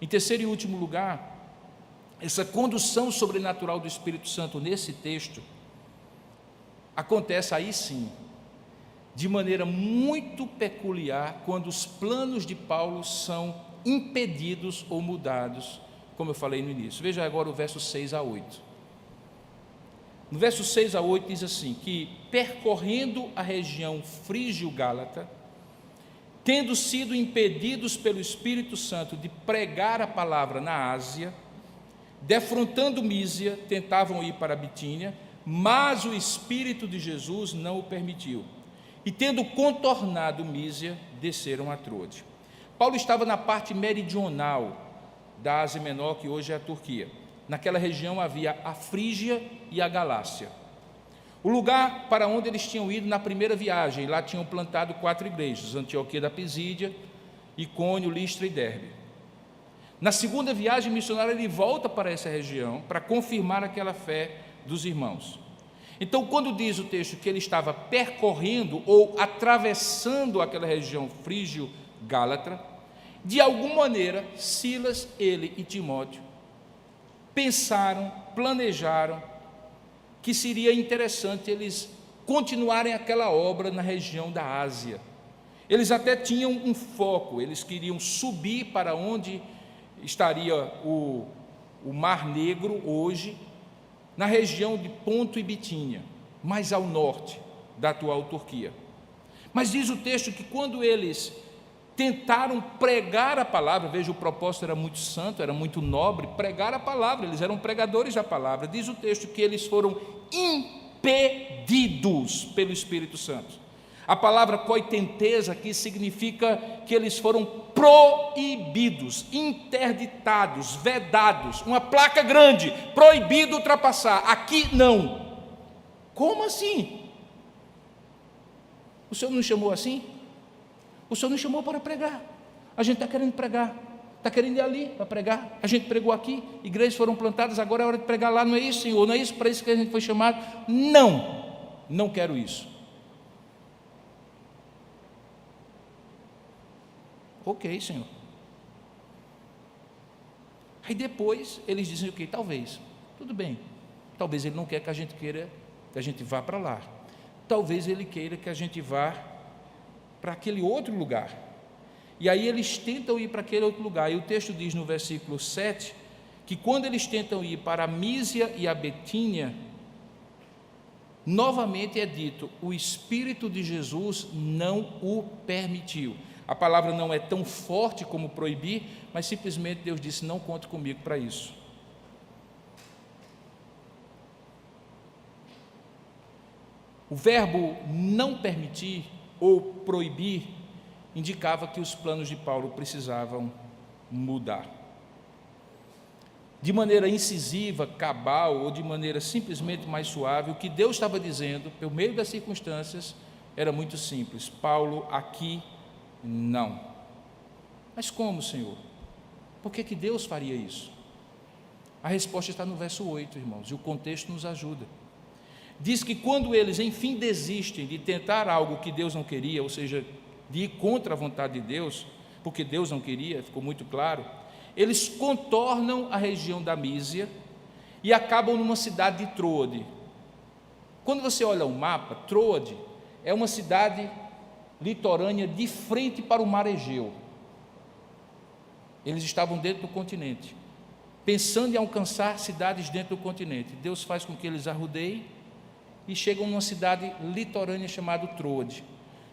Em terceiro e último lugar, essa condução sobrenatural do Espírito Santo nesse texto, acontece aí sim, de maneira muito peculiar, quando os planos de Paulo são impedidos ou mudados, como eu falei no início. Veja agora o verso 6 a 8. No verso 6 a 8 diz assim, que percorrendo a região frígio-gálata, tendo sido impedidos pelo Espírito Santo de pregar a palavra na Ásia, defrontando Mísia, tentavam ir para a Bitínia, mas o Espírito de Jesus não o permitiu. E tendo contornado Mísia, desceram a Troade. Paulo estava na parte meridional da Ásia Menor, que hoje é a Turquia. Naquela região havia a Frígia e a Galácia. O lugar para onde eles tinham ido na primeira viagem, lá tinham plantado 4 igrejas, Antioquia da Pisídia, Icônio, Listra e Derbe. Na segunda viagem missionária, ele volta para essa região, para confirmar aquela fé dos irmãos. Então, quando diz o texto que ele estava percorrendo ou atravessando aquela região frígio-gálata, de alguma maneira, Silas, ele e Timóteo pensaram, planejaram que seria interessante eles continuarem aquela obra na região da Ásia. Eles até tinham um foco, eles queriam subir para onde estaria o Mar Negro hoje, na região de Ponto e Bitínia, mais ao norte da atual Turquia. Mas diz o texto que quando eles tentaram pregar a palavra, veja, o propósito era muito santo, era muito nobre, pregar a palavra, eles eram pregadores da palavra. Diz o texto que eles foram impedidos pelo Espírito Santo. A palavra coitentesa aqui significa que eles foram proibidos, interditados, vedados, uma placa grande, proibido ultrapassar, aqui não. Como assim? O Senhor nos chamou assim? O Senhor nos chamou para pregar. A gente está querendo pregar, está querendo ir ali para pregar. A gente pregou aqui, igrejas foram plantadas, agora é hora de pregar lá. Não é isso, Senhor? Não é isso para isso que a gente foi chamado? Não, não quero isso. Ok, Senhor. Aí depois eles dizem o quê? Talvez, tudo bem. Talvez Ele não quer que a gente queira que a gente vá para lá. Talvez Ele queira que a gente vá para aquele outro lugar. E aí eles tentam ir para aquele outro lugar. E o texto diz no versículo 7, que quando eles tentam ir para a Mísia e a Betínia, novamente é dito, o Espírito de Jesus não o permitiu. A palavra não é tão forte como proibir, mas simplesmente Deus disse, não conte comigo para isso. O verbo não permitir ou proibir indicava que os planos de Paulo precisavam mudar. De maneira incisiva, cabal ou de maneira simplesmente mais suave, o que Deus estava dizendo, pelo meio das circunstâncias, era muito simples. Paulo, aqui não. Mas como, Senhor? Por que Deus faria isso? A resposta está no verso 8, irmãos, e o contexto nos ajuda. Diz que quando eles, enfim, desistem de tentar algo que Deus não queria, ou seja, de ir contra a vontade de Deus, porque Deus não queria, ficou muito claro, eles contornam a região da Mísia e acabam numa cidade de Troade. Quando você olha o mapa, Troade é uma cidade litorânea de frente para o mar Egeu. Eles estavam dentro do continente, pensando em alcançar cidades dentro do continente. Deus faz com que eles arrodeiem e chegam numa cidade litorânea chamada Troade.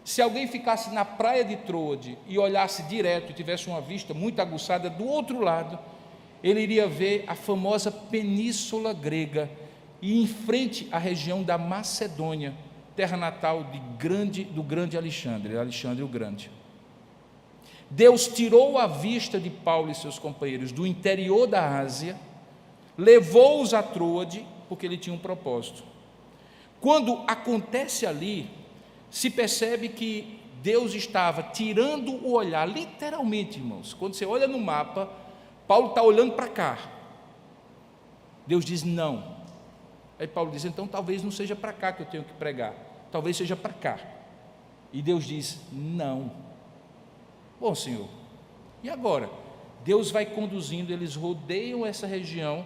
Se alguém ficasse na praia de Troade e olhasse direto e tivesse uma vista muito aguçada do outro lado, ele iria ver a famosa península grega e em frente à região da Macedônia, terra natal do grande Alexandre o Grande. Deus tirou a vista de Paulo e seus companheiros do interior da Ásia, levou-os a Troade, porque ele tinha um propósito. Quando acontece ali, se percebe que Deus estava tirando o olhar, literalmente, irmãos. Quando você olha no mapa, Paulo está olhando para cá. Deus diz não. Aí Paulo diz, então talvez não seja para cá que eu tenho que pregar, talvez seja para cá. E Deus diz, não. Bom, Senhor, e agora? Deus vai conduzindo, eles rodeiam essa região,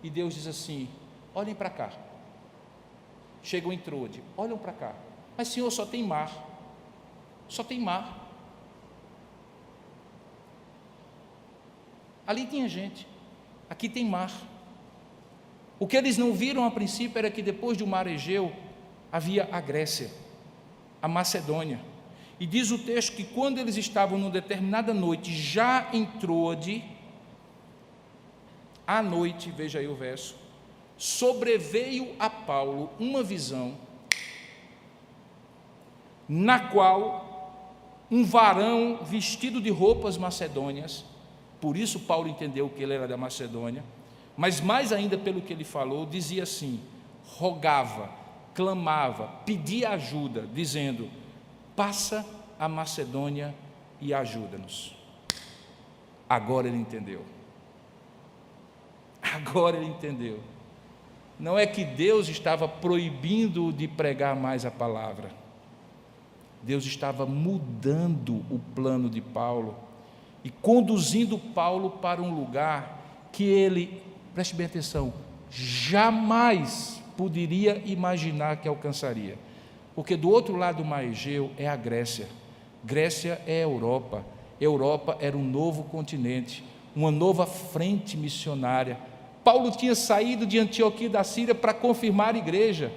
e Deus diz assim, olhem para cá. Chegam em Troade, olham para cá. Mas, Senhor, só tem mar. Só tem mar. Ali tinha gente, aqui tem mar. O que eles não viram a princípio era que depois do mar Egeu havia a Grécia, a Macedônia. E diz o texto que quando eles estavam numa determinada noite, já em Troade, à noite, veja aí o verso, sobreveio a Paulo uma visão, na qual um varão vestido de roupas macedônias, por isso Paulo entendeu que ele era da Macedônia, mas mais ainda pelo que ele falou, dizia assim, rogava, clamava, pedia ajuda, dizendo, passa a Macedônia e ajuda-nos. Agora ele entendeu. Agora ele entendeu. Não é que Deus estava proibindo de pregar mais a palavra. Deus estava mudando o plano de Paulo e conduzindo Paulo para um lugar que ele, preste bem atenção, jamais poderia imaginar que alcançaria. Porque do outro lado do mar Egeu é a Grécia. Grécia é a Europa. Europa era um novo continente, uma nova frente missionária. Paulo tinha saído de Antioquia da Síria para confirmar a igreja.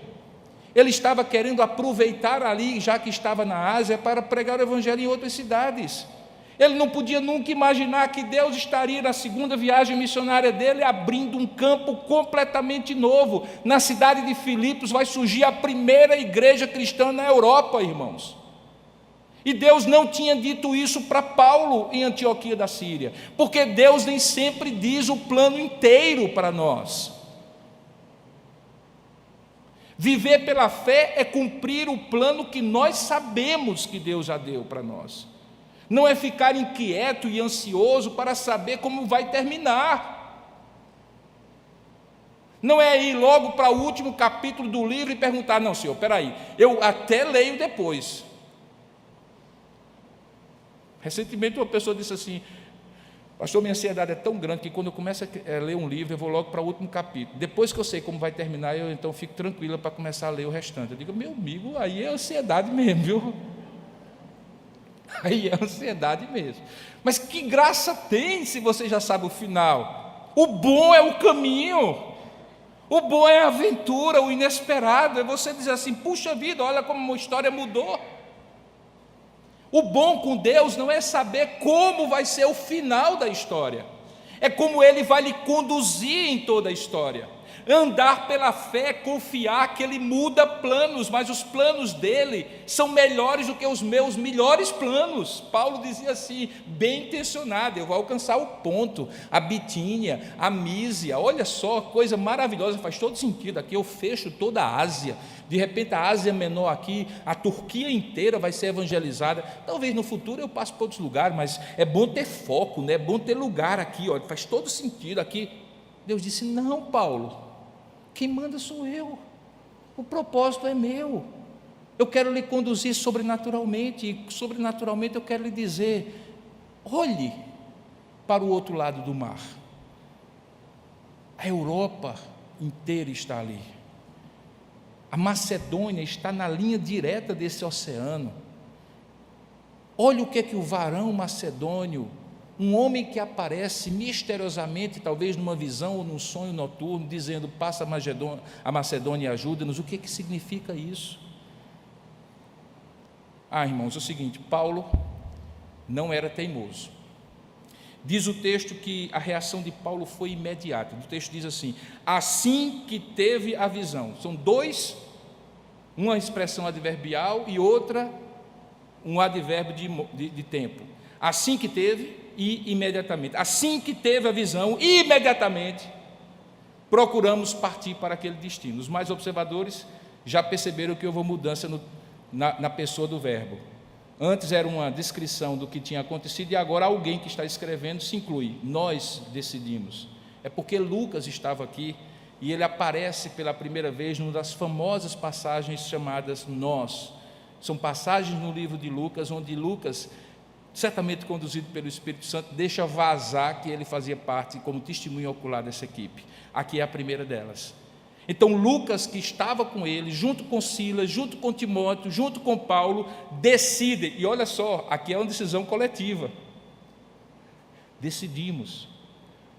Ele estava querendo aproveitar ali, já que estava na Ásia, para pregar o evangelho em outras cidades. Ele não podia nunca imaginar que Deus estaria na segunda viagem missionária dele abrindo um campo completamente novo. Na cidade de Filipos vai surgir a primeira igreja cristã na Europa, irmãos. E Deus não tinha dito isso para Paulo em Antioquia da Síria, porque Deus nem sempre diz o plano inteiro para nós. Viver pela fé é cumprir o plano que nós sabemos que Deus já deu para nós. Não é ficar inquieto e ansioso para saber como vai terminar. Não é ir logo para o último capítulo do livro e perguntar, não, senhor, espera aí, eu até leio depois. Recentemente uma pessoa disse assim, pastor, minha ansiedade é tão grande que quando eu começo a ler um livro, eu vou logo para o último capítulo. Depois que eu sei como vai terminar, eu então fico tranquila para começar a ler o restante. Eu digo, meu amigo, aí é ansiedade mesmo, viu? Aí é ansiedade mesmo. Mas que graça tem se você já sabe o final? O bom é o caminho, o bom é a aventura, o inesperado, é você dizer assim, puxa vida, olha como a história mudou. O bom com Deus não é saber como vai ser o final da história, é como Ele vai lhe conduzir em toda a história. Andar pela fé é confiar que Ele muda planos, mas os planos dEle são melhores do que os meus melhores planos. Paulo dizia assim, bem intencionado, eu vou alcançar o ponto, a Bitínia, a Mísia, olha só, coisa maravilhosa, faz todo sentido, aqui eu fecho toda a Ásia, de repente a Ásia Menor aqui, a Turquia inteira vai ser evangelizada, talvez no futuro eu passe para outros lugares, mas é bom ter foco, né? É bom ter lugar aqui, olha, faz todo sentido aqui. Deus disse, não, Paulo, quem manda sou eu, o propósito é meu, eu quero lhe conduzir sobrenaturalmente, e sobrenaturalmente eu quero lhe dizer, olhe para o outro lado do mar, a Europa inteira está ali, a Macedônia está na linha direta desse oceano, olhe o que é que o varão macedônio, um homem que aparece misteriosamente, talvez numa visão ou num sonho noturno, dizendo, passa a Macedônia e ajuda-nos, o que é que significa isso? Irmãos, é o seguinte, Paulo não era teimoso. Diz o texto que a reação de Paulo foi imediata. O texto diz assim, assim que teve a visão. São dois, uma expressão adverbial e outra, um advérbio de tempo. Assim que teve e imediatamente. Assim que teve a visão, imediatamente procuramos partir para aquele destino. Os mais observadores já perceberam que houve uma mudança na pessoa do verbo. Antes era uma descrição do que tinha acontecido e agora alguém que está escrevendo se inclui. Nós decidimos. É porque Lucas estava aqui e ele aparece pela primeira vez numa das famosas passagens chamadas Nós. São passagens no livro de Lucas, onde Lucas, certamente conduzido pelo Espírito Santo, deixa vazar que ele fazia parte como testemunho ocular dessa equipe. Aqui é a primeira delas. Então Lucas, que estava com ele, junto com Silas, junto com Timóteo, junto com Paulo, decide, e olha só, aqui é uma decisão coletiva. Decidimos.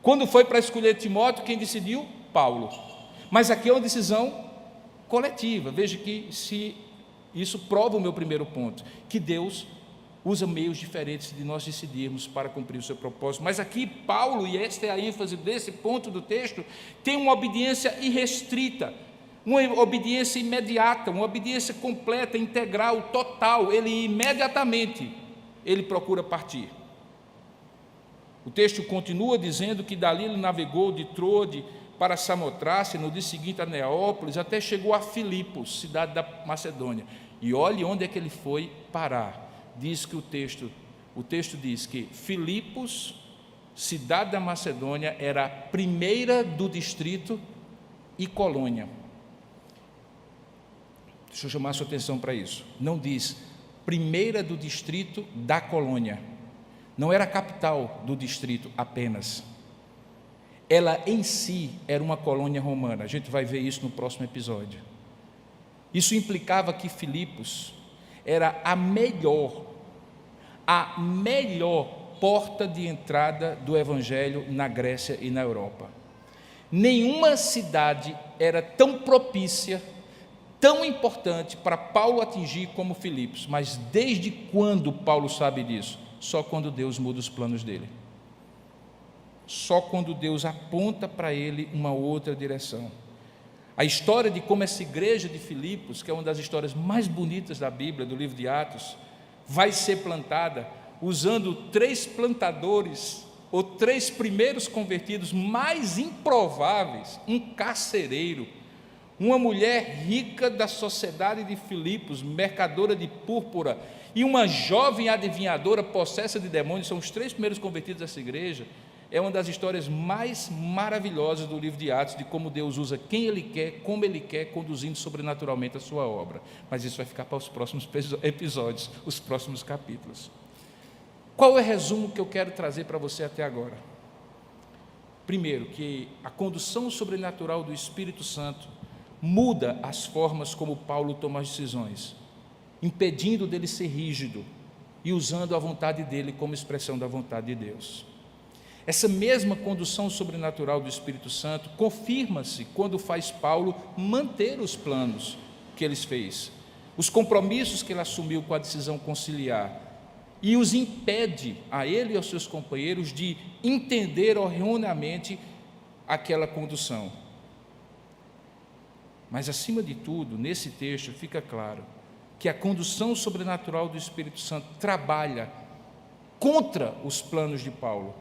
Quando foi para escolher Timóteo, quem decidiu? Paulo. Mas aqui é uma decisão coletiva. Veja que se isso prova o meu primeiro ponto, que Deus usa meios diferentes de nós decidirmos para cumprir o seu propósito. Mas aqui Paulo, e esta é a ênfase desse ponto do texto, tem uma obediência irrestrita, uma obediência imediata, uma obediência completa, integral, total. Ele imediatamente, ele procura partir. O texto continua dizendo que dali ele navegou de Troade para Samotrácia, no dia seguinte a Neápolis, até chegou a Filipos, cidade da Macedônia. E olhe onde é que ele foi parar. Diz que o texto diz que Filipos, cidade da Macedônia, era a primeira do distrito e colônia. Deixa eu chamar a sua atenção para isso. Não diz primeira do distrito da colônia. Não era a capital do distrito apenas. Ela em si era uma colônia romana. A gente vai ver isso no próximo episódio. Isso implicava que Filipos era a melhor porta de entrada do Evangelho na Grécia e na Europa. Nenhuma cidade era tão propícia, tão importante para Paulo atingir como Filipos. Mas desde quando Paulo sabe disso? só quando Deus muda os planos dele. Só quando Deus aponta para ele uma outra direção. A história de como essa igreja de Filipos, que é uma das histórias mais bonitas da Bíblia, do livro de Atos, vai ser plantada usando 3 plantadores, ou 3 primeiros convertidos mais improváveis, um carcereiro, uma mulher rica da sociedade de Filipos, mercadora de púrpura, e uma jovem adivinhadora possessa de demônios. São os 3 primeiros convertidos dessa igreja. É uma das histórias mais maravilhosas do livro de Atos, de como Deus usa quem Ele quer, como Ele quer, conduzindo sobrenaturalmente a sua obra. Mas isso vai ficar para os próximos episódios, os próximos capítulos. Qual é o resumo que eu quero trazer para você até agora? Primeiro, que a condução sobrenatural do Espírito Santo muda as formas como Paulo toma as decisões, impedindo dele ser rígido e usando a vontade dele como expressão da vontade de Deus. Essa mesma condução sobrenatural do Espírito Santo confirma-se quando faz Paulo manter os planos que ele fez, os compromissos que ele assumiu com a decisão conciliar, e os impede, a ele e aos seus companheiros, de entender erroneamente aquela condução. Mas, acima de tudo, nesse texto fica claro que a condução sobrenatural do Espírito Santo trabalha contra os planos de Paulo,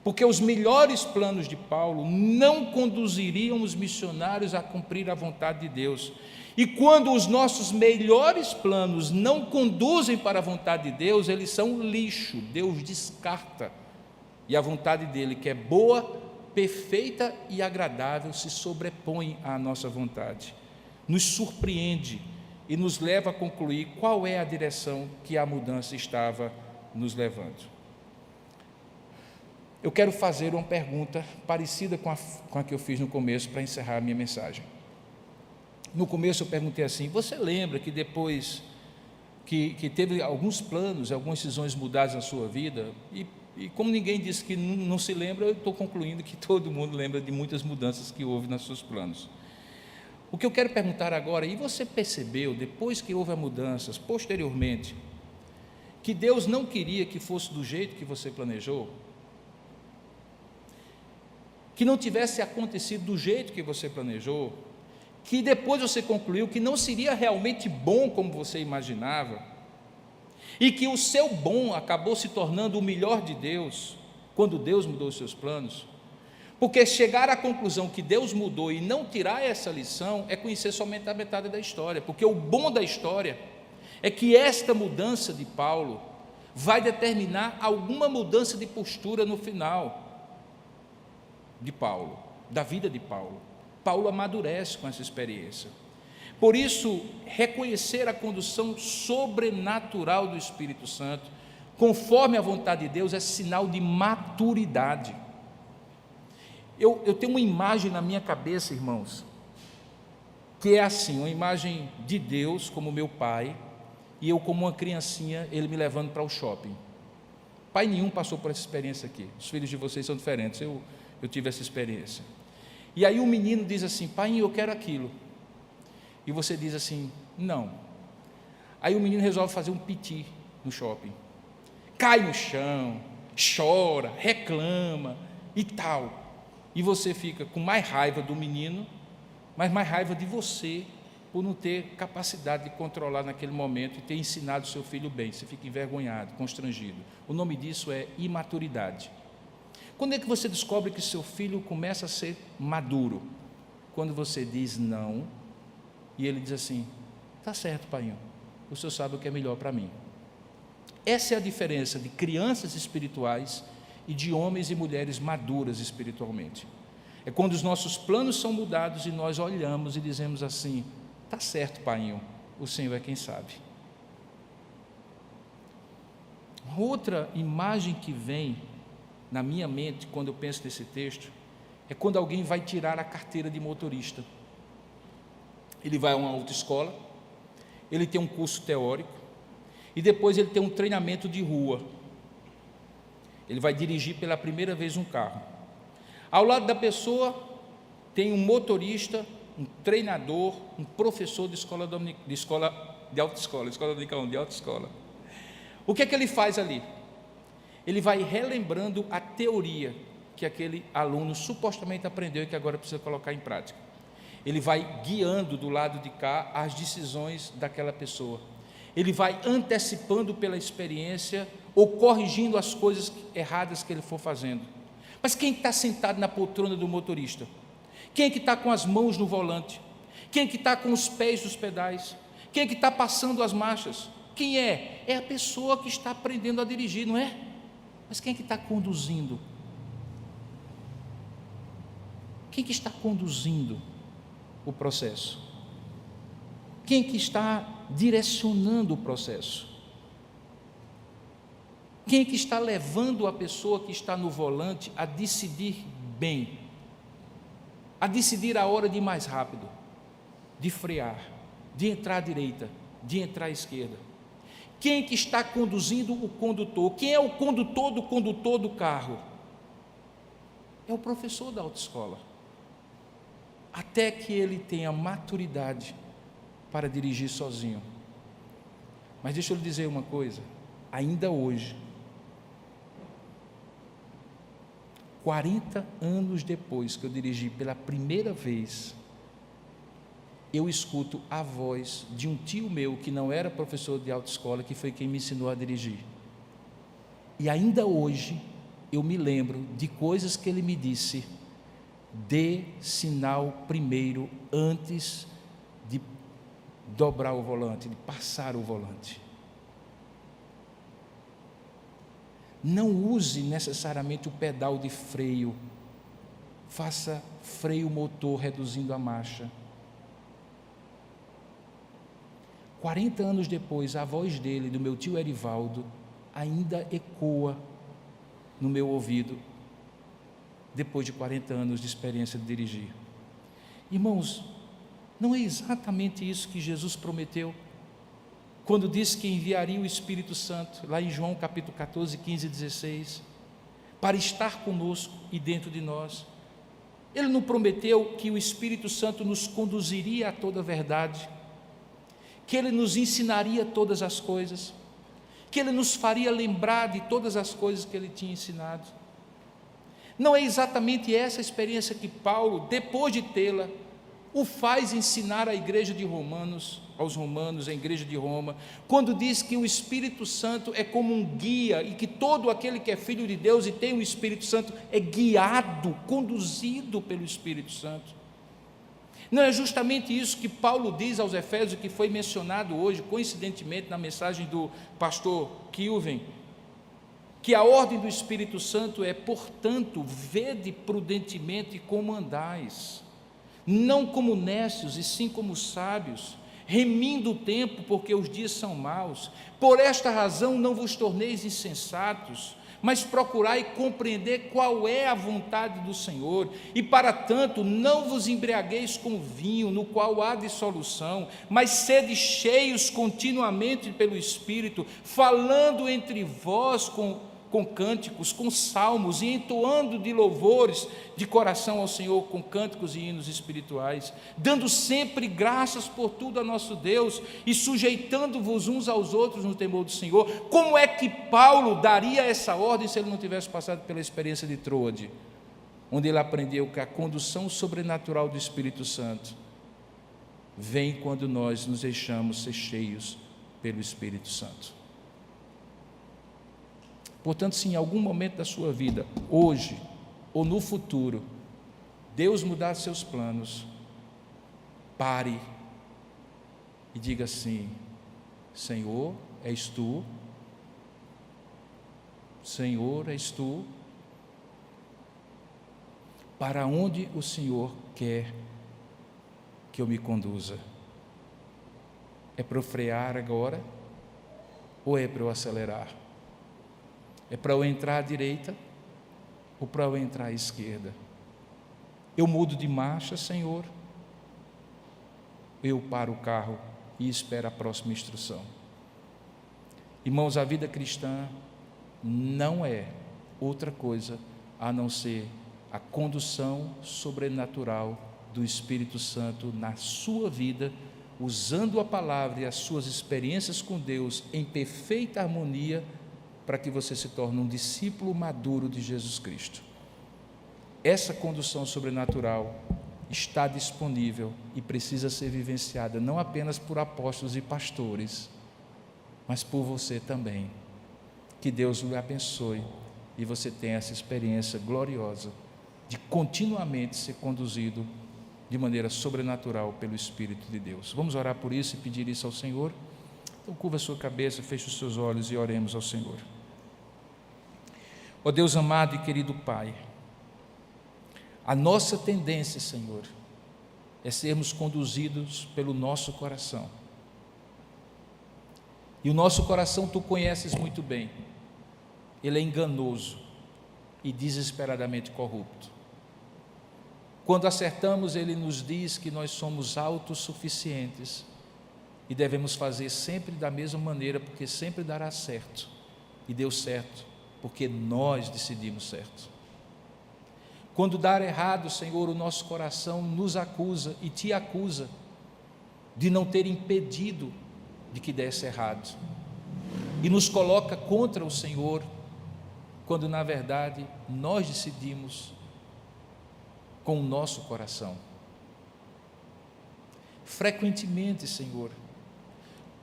porque os melhores planos de Paulo não conduziriam os missionários a cumprir a vontade de Deus. E quando os nossos melhores planos não conduzem para a vontade de Deus, eles são lixo, Deus descarta. E a vontade dele, que é boa, perfeita e agradável, se sobrepõe à nossa vontade, nos surpreende e nos leva a concluir qual é a direção que a mudança estava nos levando. Eu quero fazer uma pergunta parecida com a que eu fiz no começo, para encerrar a minha mensagem. No começo eu perguntei assim: você lembra que depois que teve alguns planos, algumas decisões mudadas na sua vida, e como ninguém disse que não se lembra, eu estou concluindo que todo mundo lembra de muitas mudanças que houve nos seus planos. O que eu quero perguntar agora: e você percebeu, depois que houve as mudanças, posteriormente, que Deus não queria que fosse do jeito que você planejou? Que não tivesse acontecido do jeito que você planejou? Que depois você concluiu que não seria realmente bom como você imaginava, e que o seu bom acabou se tornando o melhor de Deus, quando Deus mudou os seus planos? Porque chegar à conclusão que Deus mudou e não tirar essa lição é conhecer somente a metade da história, porque o bom da história é que esta mudança de Paulo vai determinar alguma mudança de postura no final de Paulo, da vida de Paulo. Paulo amadurece com essa experiência. Por isso, reconhecer a condução sobrenatural do Espírito Santo, conforme a vontade de Deus, é sinal de maturidade. Eu tenho uma imagem na minha cabeça, irmãos, que é assim, uma imagem de Deus como meu pai, e eu como uma criancinha, ele me levando para o shopping. Pai nenhum passou por essa experiência aqui, os filhos de vocês são diferentes, eu tive essa experiência. E aí o menino diz assim: pai, eu quero aquilo. E você diz assim: não. Aí o menino resolve fazer um piti no shopping, cai no chão, chora, reclama e tal. E você fica com mais raiva do menino, mas mais raiva de você, por não ter capacidade de controlar naquele momento e ter ensinado seu filho bem. Você fica envergonhado, constrangido. O nome disso é imaturidade. Quando é que você descobre que seu filho começa a ser maduro? Quando você diz não, e ele diz assim: tá certo, pai, o senhor sabe o que é melhor para mim. Essa é a diferença de crianças espirituais e de homens e mulheres maduras espiritualmente. É quando os nossos planos são mudados e nós olhamos e dizemos assim: tá certo, pai, o senhor é quem sabe. Outra imagem que vem na minha mente quando eu penso nesse texto é quando alguém vai tirar a carteira de motorista. Ele vai a uma autoescola, ele tem um curso teórico e depois ele tem um treinamento de rua. Ele vai dirigir pela primeira vez um carro. Ao lado da pessoa tem um motorista, um treinador, um professor de autoescola. O que é que ele faz ali? ele vai relembrando a teoria que aquele aluno supostamente aprendeu e que agora precisa colocar em prática. Ele vai guiando do lado de cá as decisões daquela pessoa. Ele vai antecipando pela experiência ou corrigindo as coisas erradas que ele for fazendo. Mas quem está sentado na poltrona do motorista? Quem é que está com as mãos no volante? Quem é que está com os pés nos pedais? Quem é que está passando as marchas? Quem é? É a pessoa que está aprendendo a dirigir, não é? Mas quem é que está conduzindo? Quem é que está conduzindo o processo? Quem é que está direcionando o processo? Quem é que está levando a pessoa que está no volante a decidir bem? A decidir a hora de ir mais rápido, de frear, de entrar à direita, de entrar à esquerda? Quem é que está conduzindo o condutor? Quem é o condutor do carro? É o professor da autoescola. Até que ele tenha maturidade para dirigir sozinho. Mas deixa eu lhe dizer uma coisa, ainda hoje, 40 anos depois que eu dirigi pela primeira vez, eu escuto a voz de um tio meu que não era professor de autoescola, que foi quem me ensinou a dirigir. E ainda hoje eu me lembro de coisas que ele me disse: dê sinal primeiro antes de dobrar o volante, de passar o volante. Não use necessariamente o pedal de freio, faça freio motor reduzindo a marcha. 40 anos depois, a voz dele, do meu tio Erivaldo, ainda ecoa no meu ouvido, depois de 40 anos de experiência de dirigir. Irmãos, não é exatamente isso que Jesus prometeu, quando disse que enviaria o Espírito Santo, lá em João capítulo 14, 15 e 16, para estar conosco e dentro de nós? Ele não prometeu que o Espírito Santo nos conduziria a toda a verdade, que Ele nos ensinaria todas as coisas, que Ele nos faria lembrar de todas as coisas que Ele tinha ensinado? Não é exatamente essa experiência que Paulo, depois de tê-la, o faz ensinar à igreja de Romanos, aos romanos, à igreja de Roma, quando diz que o Espírito Santo é como um guia, e que todo aquele que é filho de Deus e tem o Espírito Santo é guiado, conduzido pelo Espírito Santo? Não é justamente isso que Paulo diz aos Efésios, que foi mencionado hoje, coincidentemente, na mensagem do pastor Kilvin, que a ordem do Espírito Santo é: portanto, vede prudentemente como andais, não como necios, e sim como sábios, remindo o tempo, porque os dias são maus. Por esta razão não vos torneis insensatos, mas procurai compreender qual é a vontade do Senhor. E para tanto, não vos embriagueis com vinho, no qual há dissolução, mas sede cheios continuamente pelo Espírito, falando entre vós com cânticos, com salmos, e entoando de louvores de coração ao Senhor com cânticos e hinos espirituais, dando sempre graças por tudo a nosso Deus, e sujeitando-vos uns aos outros no temor do Senhor. Como é que Paulo daria essa ordem se ele não tivesse passado pela experiência de Troade, onde ele aprendeu que a condução sobrenatural do Espírito Santo vem quando nós nos deixamos ser cheios pelo Espírito Santo? Portanto, se em algum momento da sua vida, hoje ou no futuro, Deus mudar seus planos, pare e diga assim: Senhor, és Tu? Senhor, és Tu? Para onde o Senhor quer que eu me conduza? É para eu frear agora? Ou é para eu acelerar? É para eu entrar à direita ou para eu entrar à esquerda? Eu mudo de marcha, Senhor? Eu paro o carro e espero a próxima instrução? Irmãos, a vida cristã não é outra coisa a não ser a condução sobrenatural do Espírito Santo na sua vida, usando a palavra e as suas experiências com Deus em perfeita harmonia para que você se torne um discípulo maduro de Jesus Cristo. Essa condução sobrenatural está disponível e precisa ser vivenciada não apenas por apóstolos e pastores, mas por você também. Que Deus lhe abençoe e você tenha essa experiência gloriosa de continuamente ser conduzido de maneira sobrenatural pelo Espírito de Deus. Vamos orar por isso e pedir isso ao Senhor? Então curva a sua cabeça, feche os seus olhos e oremos ao Senhor. Ó Deus amado e querido Pai, a nossa tendência, Senhor, é sermos conduzidos pelo nosso coração. E o nosso coração Tu conheces muito bem. Ele é enganoso e desesperadamente corrupto. Quando acertamos, Ele nos diz que nós somos autossuficientes e devemos fazer sempre da mesma maneira, porque sempre dará certo. E deu certo, porque nós decidimos certo. Quando dar errado, Senhor, o nosso coração nos acusa e Te acusa de não ter impedido de que desse errado. E nos coloca contra o Senhor, quando na verdade nós decidimos com o nosso coração. Frequentemente, Senhor,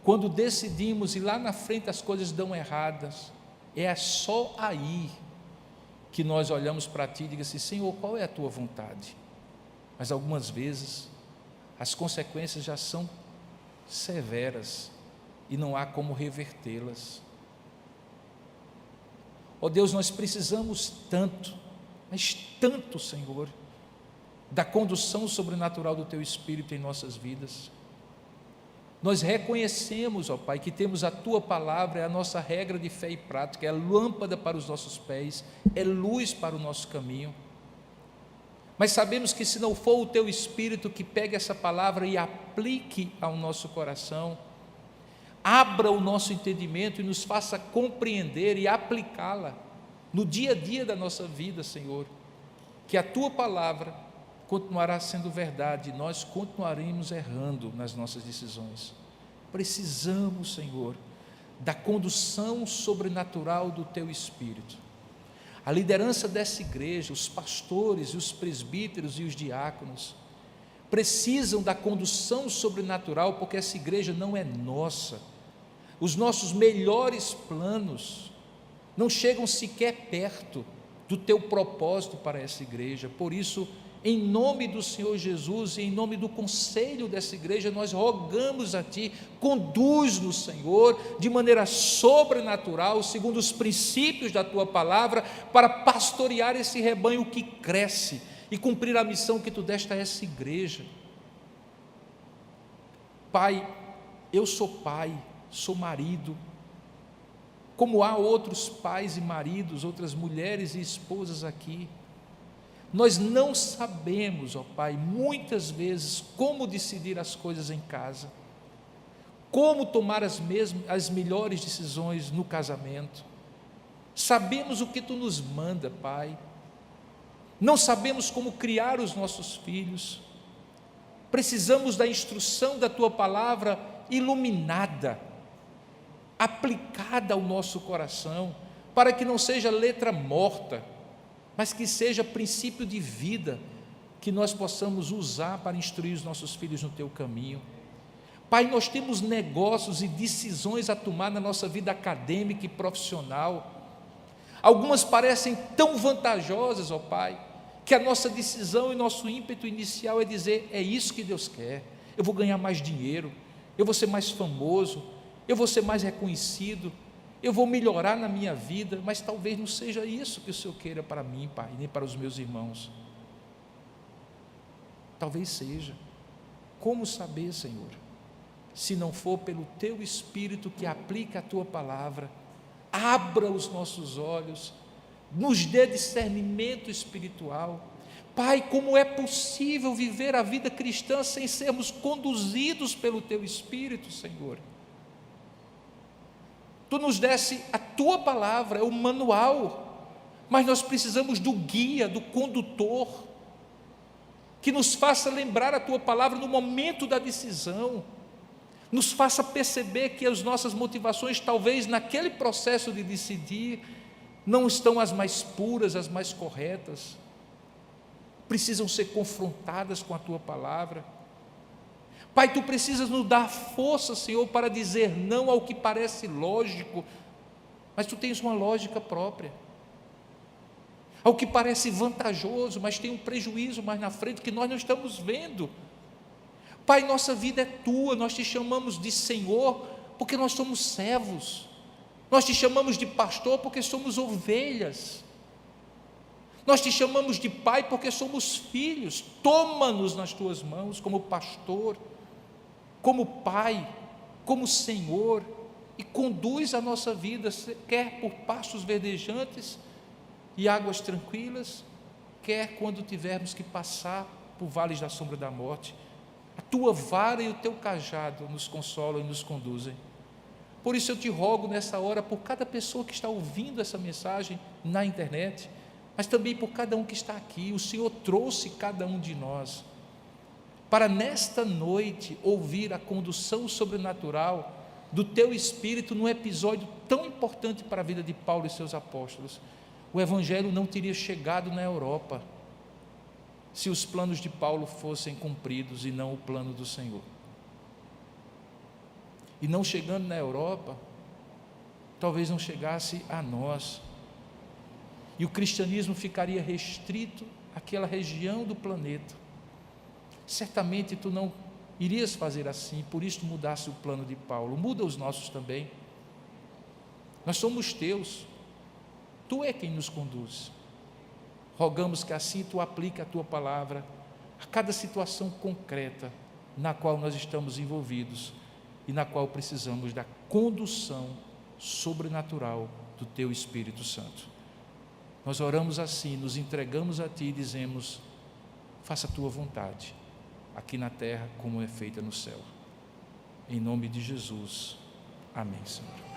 quando decidimos e lá na frente as coisas dão erradas, é só aí que nós olhamos para Ti e digamos assim: Senhor, qual é a Tua vontade? Mas algumas vezes as consequências já são severas e não há como revertê-las. Ó Deus, nós precisamos tanto, mas tanto, Senhor, da condução sobrenatural do Teu Espírito em nossas vidas. Nós reconhecemos, ó Pai, que temos a Tua palavra, é a nossa regra de fé e prática, é a lâmpada para os nossos pés, é luz para o nosso caminho. Mas sabemos que se não for o Teu Espírito que pegue essa palavra e aplique ao nosso coração, abra o nosso entendimento e nos faça compreender e aplicá-la no dia a dia da nossa vida, Senhor, que a Tua palavra continuará sendo verdade, e nós continuaremos errando nas nossas decisões. Precisamos, Senhor, da condução sobrenatural do Teu Espírito. A liderança dessa igreja, os pastores e os presbíteros e os diáconos, precisam da condução sobrenatural, porque essa igreja não é nossa. Os nossos melhores planos não chegam sequer perto do Teu propósito para essa igreja. Por isso, em nome do Senhor Jesus e em nome do conselho dessa igreja, nós rogamos a Ti, conduz-nos, Senhor, de maneira sobrenatural, segundo os princípios da Tua palavra, para pastorear esse rebanho que cresce e cumprir a missão que Tu deste a essa igreja. Pai, eu sou pai, sou marido, como há outros pais e maridos, outras mulheres e esposas aqui. Nós não sabemos, ó Pai, muitas vezes como decidir as coisas em casa, como tomar as melhores decisões no casamento. Sabemos o que Tu nos manda, Pai, não sabemos como criar os nossos filhos. Precisamos da instrução da Tua palavra iluminada, aplicada ao nosso coração, para que não seja letra morta, mas que seja princípio de vida, que nós possamos usar para instruir os nossos filhos no Teu caminho. Pai, nós temos negócios e decisões a tomar na nossa vida acadêmica e profissional. Algumas parecem tão vantajosas, ó Pai, que a nossa decisão e nosso ímpeto inicial é dizer: é isso que Deus quer, eu vou ganhar mais dinheiro, eu vou ser mais famoso, eu vou ser mais reconhecido, eu vou melhorar na minha vida, mas talvez não seja isso que o Senhor queira para mim, Pai, nem para os meus irmãos. Talvez seja. Como saber, Senhor, se não for pelo Teu Espírito que aplica a Tua palavra? Abra os nossos olhos, nos dê discernimento espiritual. Pai, como é possível viver a vida cristã sem sermos conduzidos pelo Teu Espírito, Senhor? Tu nos desse a Tua palavra, é o manual, mas nós precisamos do guia, do condutor, que nos faça lembrar a Tua palavra no momento da decisão. nos faça perceber que as nossas motivações, talvez naquele processo de decidir, não estão as mais puras, as mais corretas, precisam ser confrontadas com a Tua palavra. Pai, Tu precisas nos dar força, Senhor, para dizer não ao que parece lógico, mas Tu tens uma lógica própria, ao que parece vantajoso, mas tem um prejuízo mais na frente que nós não estamos vendo. Pai, nossa vida é Tua, nós Te chamamos de Senhor, porque nós somos servos, nós Te chamamos de pastor, porque somos ovelhas, nós Te chamamos de Pai, porque somos filhos. Toma-nos nas Tuas mãos, como pastor, como Pai, como Senhor, e conduz a nossa vida, quer por pastos verdejantes e águas tranquilas, quer quando tivermos que passar por vales da sombra da morte. A Tua vara e o Teu cajado nos consolam e nos conduzem. Por isso eu Te rogo nessa hora, por cada pessoa que está ouvindo essa mensagem na internet, mas também por cada um que está aqui. O Senhor trouxe cada um de nós para nesta noite ouvir a condução sobrenatural do Teu Espírito num episódio tão importante para a vida de Paulo e seus apóstolos. O Evangelho não teria chegado na Europa se os planos de Paulo fossem cumpridos e não o plano do Senhor. E não chegando na Europa, talvez não chegasse a nós, e o cristianismo ficaria restrito àquela região do planeta. Certamente Tu não irias fazer assim, por isso mudasse o plano de Paulo. Muda os nossos também. Nós somos Teus, Tu é quem nos conduz. Rogamos que assim Tu aplique a Tua palavra a cada situação concreta na qual nós estamos envolvidos e na qual precisamos da condução sobrenatural do Teu Espírito Santo. Nós oramos assim, nos entregamos a Ti e dizemos: faça a Tua vontade, aqui na terra como é feita no céu. Em nome de Jesus. Amém, Senhor.